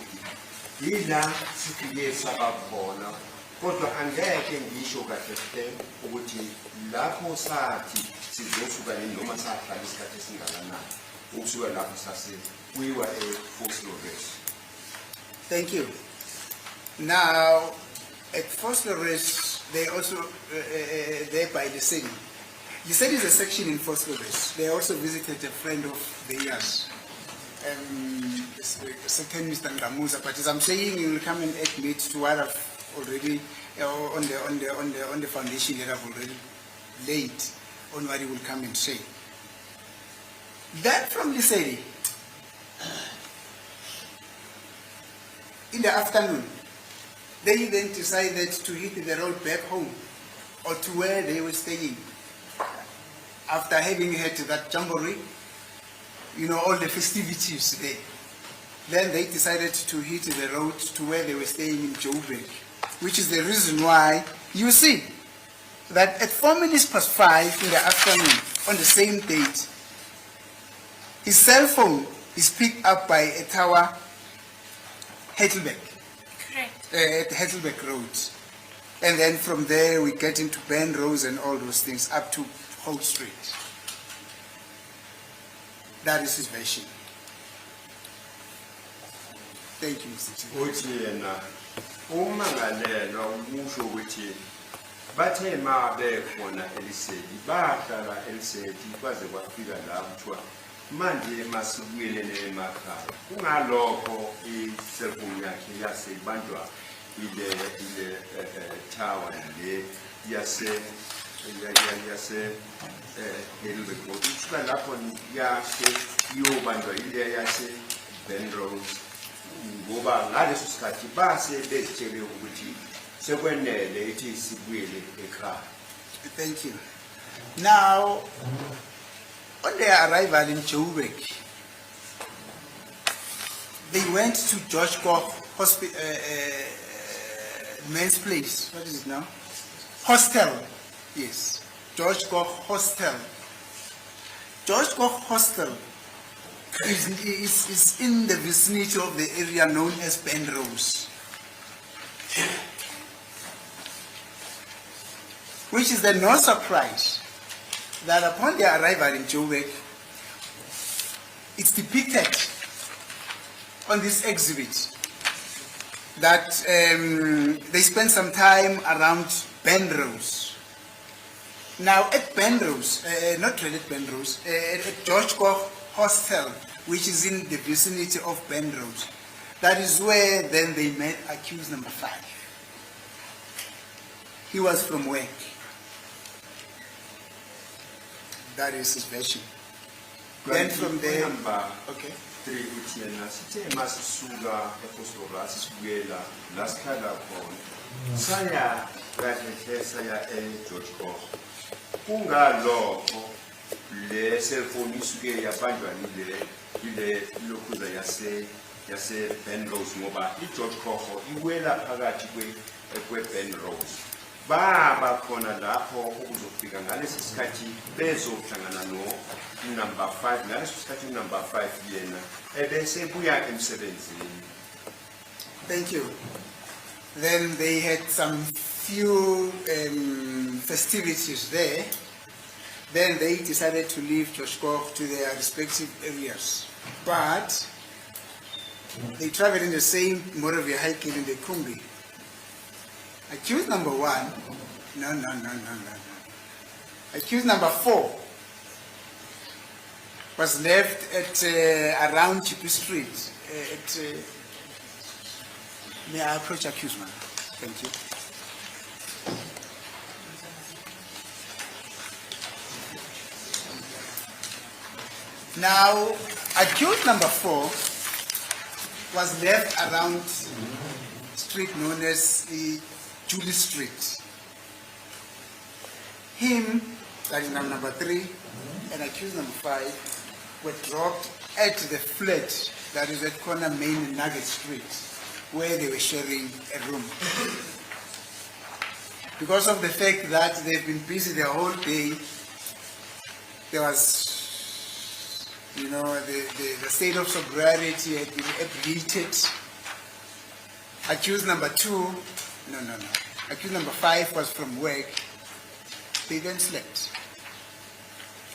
yila sifike sabakhona kodwa angeke ngisho kahle hle ukuthi lapho sathi sizosuka noma sahlala isikhathi esingakanani ukusuka lapho sase kuyiwa eFosloris. Thank you. Now, at Fosloris, they also, there by the city. You said it's a section in Fosloris. They also visited a friend of theirs, a certain Mr. Ngamuza. But as I'm saying, you will come and admit to what I've already, on the foundation that I've already laid, on what he will come and say. That from the city, in the afternoon, they then decided to hit the road back home or to where they were staying. After having had that jamboree, you know, all the festivities there. Then they decided to hit the road to where they were staying in Joburg, which is the reason why you see that at 5 in the afternoon, on the same date, his cell phone is picked up by a tower, Heidelberg, Correct. at Heidelberg Road. And then from there we get into Ben Rose and all those things up to Holt Street. That is his version. Thank you, Mr. Chair. Uthi yena umangalelwa umusho ukuthi bathe ma bekhona elisedi bahlala elisedi kwaze kwafika la kuthiwa manje masibuyelele emakhaya kungalokho iselfoni yakhe yasebanjwa ile tower le yase Heidelberg Road usuka lapho yase iyobanjwa ile yase Ben Rose ngoba ngaleso sikhathi base bezitshele ukuthi sekwenele ethi sibuyele ekhaya. Thank you. Now, on their arrival in Joburg, they went to George Koch Hospital, men's place. What is it now? Hostel. Yes, George Koch Hostel. George Koch Hostel is in the vicinity of the area known as Ben Rose, which is the no surprise that upon their arrival in Joburg, it's depicted on this exhibit that they spent some time around Ben Rose. Now at Ben Rose, not really at Ben Rose, at George Koch Hostel, which is in the vicinity of Ben Rose, that is where then they met accused number 5. He was from work. That is his version. Then from there, okay. 3 uthi yena sithe masisuka eFosloris sibuyela la sihlala khona saya kahle saya eGeorge Koch kungalokho le cellphone isuke yabanjwa ile lokhuza yase Ben Rose ngoba iGeorge Koch iwela phakathi kwe Ben Rose baba khona lapho ukuzofika ngalesi sikhathi bezohlangana no number 5 ngalesi sikhathi number 5 yena ebese buya emsebenzini. Thank you. Then they had some few festivities there. Then they decided to leave George Koch to their respective areas. But they traveled in the same motor vehicle in the Kumbi. Accused number 1, no. Accused number 4 was left at around Chippy Street. May I approach accused man? Thank you. Now, accused number 4 was left around street known as Julie Street. Him, that is number 3, and accused number 5 were dropped at the flat that is at corner Main and Nugget Street, where they were sharing a room. Because of the fact that they've been busy the whole day, there was, you know, the state of sobriety had been ablated. Accused number 2, no. Accused number 5 was from work. They then slept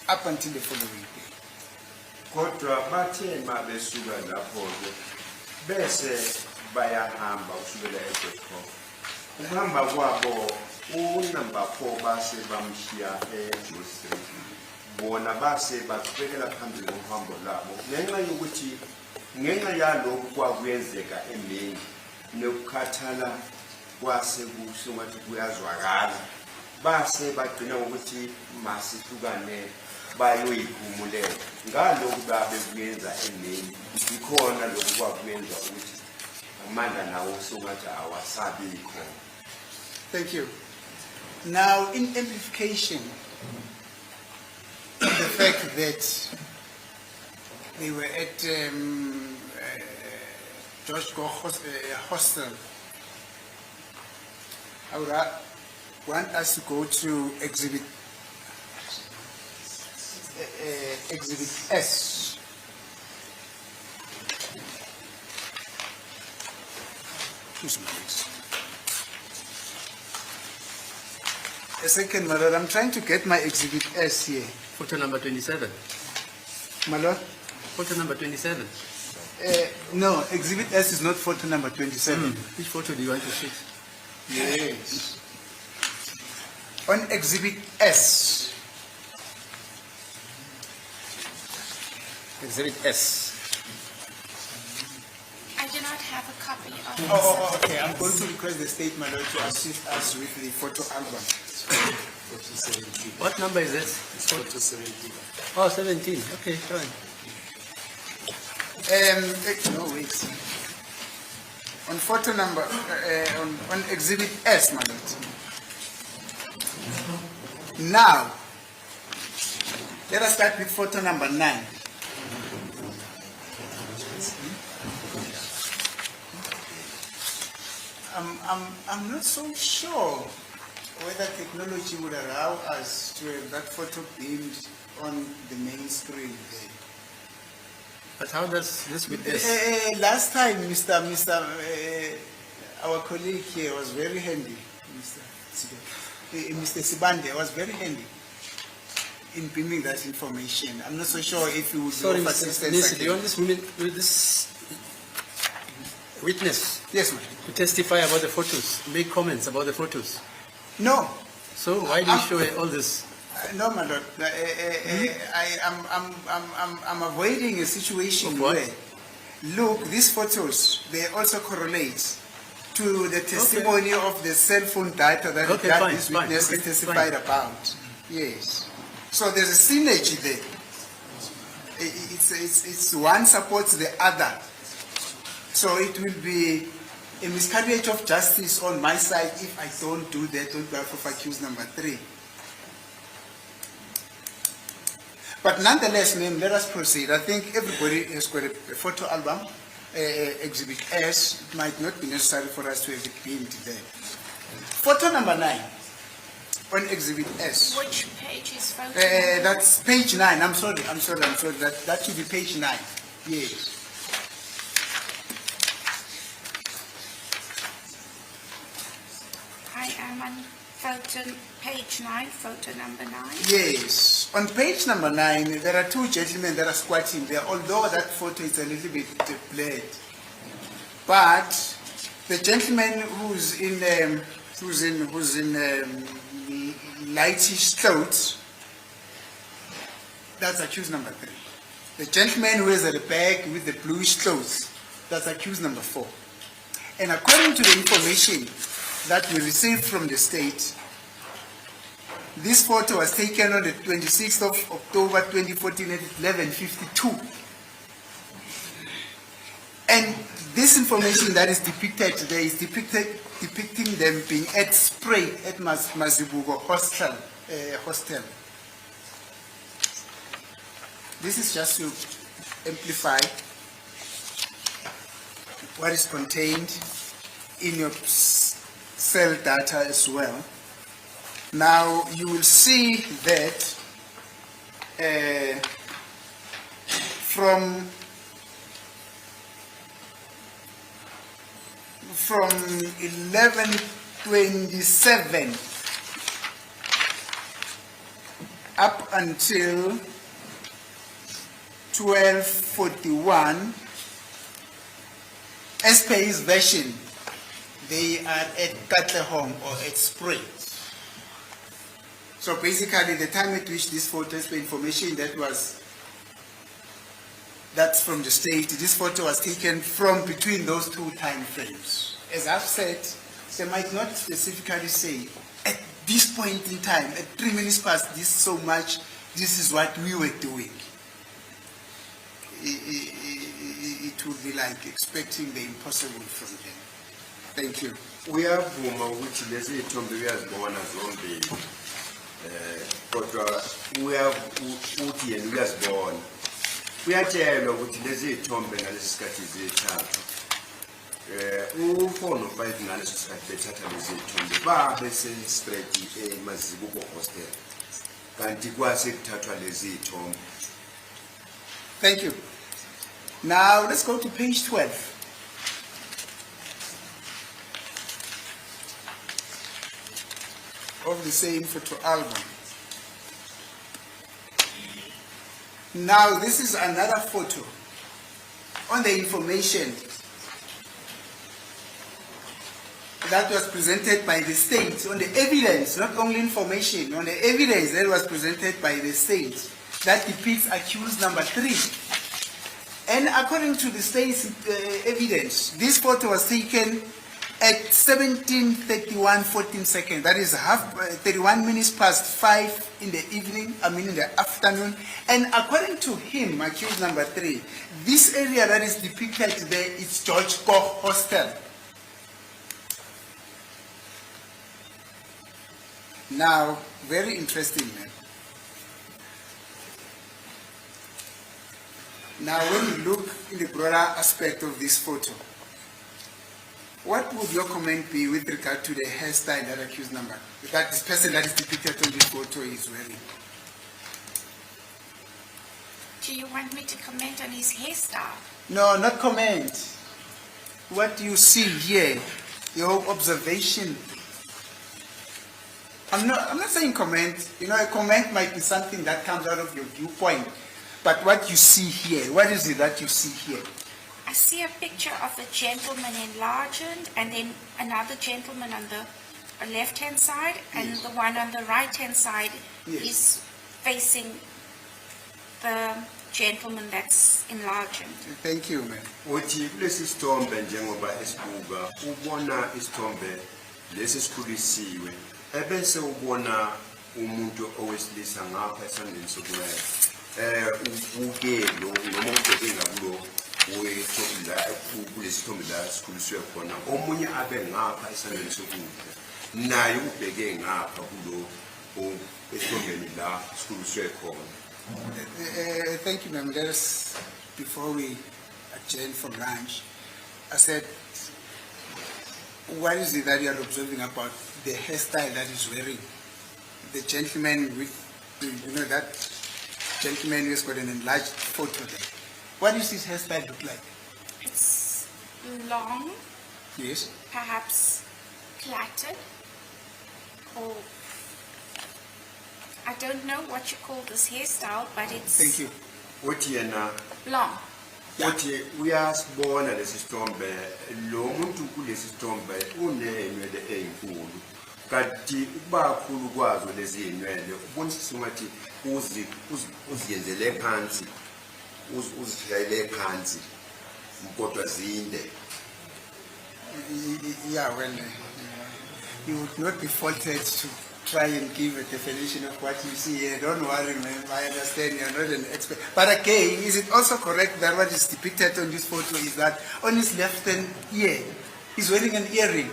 up until the following day. Kodwa bathe ma besuka lapho-ke bese bayahamba kusukela eJericho. Ukuhamba kwabo unumber 4 base bamshiya eJerusalem. Bona base baqhubekela phambili ngohambo labo ngenxa yokuthi ngenxa yalokhu kwakuyenzeka emini nokukhathala kwase kusengathi kuyazwakala base bagcina ukuthi masihlukane bayoyiphumulela ngalokhu babe kuyenza emini ikhona lokhu kwakuyenza ukuthi amandla nawo sengathi awasabikho. Thank you. Now, in amplification, the fact that they were at George Gore Hostel, I would want us to go to Exhibit S. Choose my list. A second, my lord, I'm trying to get my Exhibit S here. Photo number 27. My lord? Photo number 27. No, Exhibit S is not photo number 27. Which photo do you want to see? Yes. On Exhibit S. Exhibit S. I do not have a copy of this. Oh, okay. I'm going to request the state, my lord, to assist us with the photo album. What number is this? Photo 17. Oh, 17. Okay, fine. No, wait. On photo number, on Exhibit S, my lord. Now, let us start with photo number 9. I'm not so sure whether technology would allow us to have that photo beamed on the main screen there. But how does this with this? Last time, our colleague here was very handy, Mr. Sibande was very handy in beaming that information. I'm not so sure if you would Sorry, offer Mr. assistance. Nisi, do you again. want this woman, with this witness Yes, ma'am. to testify about the photos, make comments about the photos? No, So why do you show her all this? no, my lord. I'm avoiding a situation Of what? where, look, these photos, they also correlate to the testimony of the cell phone data that, Okay, that fine, this fine, witness okay, testified fine. about. Yes. So there's a synergy there. It's one supports the other. So it will be a miscarriage of justice on my side if I don't do that on behalf of accused number 3. But nonetheless, ma'am, let us proceed. I think everybody has got a photo album, Exhibit S. It might not be necessary for us to have it beamed there. Photo number 9 on Exhibit S. Which page is photo number? That's page 9. I'm sorry. That should be page 9. Yes. I am on photo, page 9, photo number 9. Yes. On page number 9, there are 2 gentlemen that are squatting there, although that photo is a little bit blurred. But the gentleman who's in lightish clothes, that's accused number 3. The gentleman who is at the back with the bluish clothes, that's accused number 4. And according to the information that we received from the state, this photo was taken on the 26th of October 2014 at 11:52. And this information that is depicted today is depicting them being at Spray at Mazibuko Hostel. This is just to amplify what is contained in your cell data as well. Now you will see that from 11:27 up until 12:41, as per his version, they are at Katlehong or at Spring. So basically, the time at which this photo, as per information, that's from the state. This photo was taken from between those two time frames. As I've said, they might not specifically say, at this point in time, at 3 minutes past this so much, this is what we were doing. It would be like expecting the impossible from them. Thank you. Uyavuma ukuthi lezi ithombe uyazibona zombili kodwa uthi yena uyazibona uyatshelwa ukuthi lezi ithombe ngalesi sikhathi zithathu u4 no5 ngaleso sikhathi bethatha lezi ithombe babe se-spread eMazibuko hostel kanti kwase kuthathwa lezi ithombe. Thank you. Now let's go to page 12. Of the same photo album. Now this is another photo on the information that was presented by the state, on the evidence, not only information, on the evidence that was presented by the state that depicts accused number 3. And according to the state's evidence, this photo was taken at 17:31:14. That is 31 minutes past 5 in the evening, in the afternoon. And according to him, accused number 3, this area that is depicted there is George Koch Hostel. Now, very interesting, man. Now, when you look in the broader aspect of this photo, what would your comment be with regard to the hairstyle that accused number, that this person that is depicted on this photo is wearing? Do you want me to comment on his hairstyle? No, not comment. What you see here, your observation. I'm not saying comment. You know, a comment might be something that comes out of your viewpoint. But what you see here, what is it that you see here? I see a picture of a gentleman enlarged and then another gentleman on the left-hand side, and Yes. the one on the right-hand side Yes. is facing the gentleman that's enlarged. Thank you, man. Uthi kulesi sithombe njengoba esibuka ubona isithombe lesi sikhulisiwe ebese ubona umuntu owesilisa ngapha esandleni sokunene ubukelo noma ubheke ngakulo wethombe la kulesi sithombe la sikhulisiwe khona omunye abe ngapha esandleni sokudla naye ubheke ngapha kulo esithombeni la sikhulisiwe khona. Thank you, ma'am. Let us, before we adjourn for lunch, I said, what is it that you are observing about the hairstyle that he's wearing? The gentleman with, that gentleman who's got an enlarged photo there. What does his hairstyle look like? It's long, Yes. perhaps plaited, or I don't know what you call this hairstyle, but it's Thank you. Uthi yena long. uthi uyasibona lesi sithombe lo muntu kulesi sithombe unenwele ezinkulu kanti ukubakhulu kwazo lezi zinwele ubonisisa ukuthi uziyenzele phansi uzihlayele phansi kodwa zinde. Yeah, well, you would not be faulted to try and give a definition of what you see here. Don't worry, man. I understand you're not an expert. But again, is it also correct that what is depicted on this photo is that on his left hand ear, he's wearing an earring?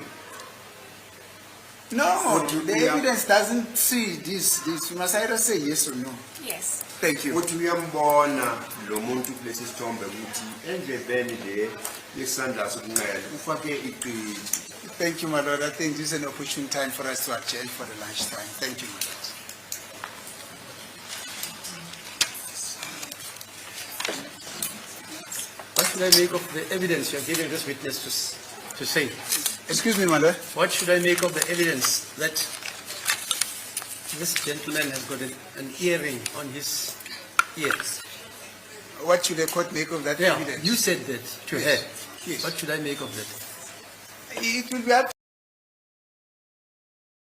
No, the evidence doesn't see this. You must either say yes or no. Yes. Thank you. Uthi uyambona lo muntu kulesi sithombe ukuthi endlebeni le yesandla sokunxele ufake iqhiyi. Thank you, my Lord. I think this is an opportune time for us to adjourn for the lunchtime. Thank you, my Lord. What should I make of the evidence you are giving this witness to say. Excuse me, Mother. What should I make of the evidence that this gentleman has got an earring on his ears? What should the court make of that Yeah, evidence? you said that to her. Yes. What should I make of that? It will be up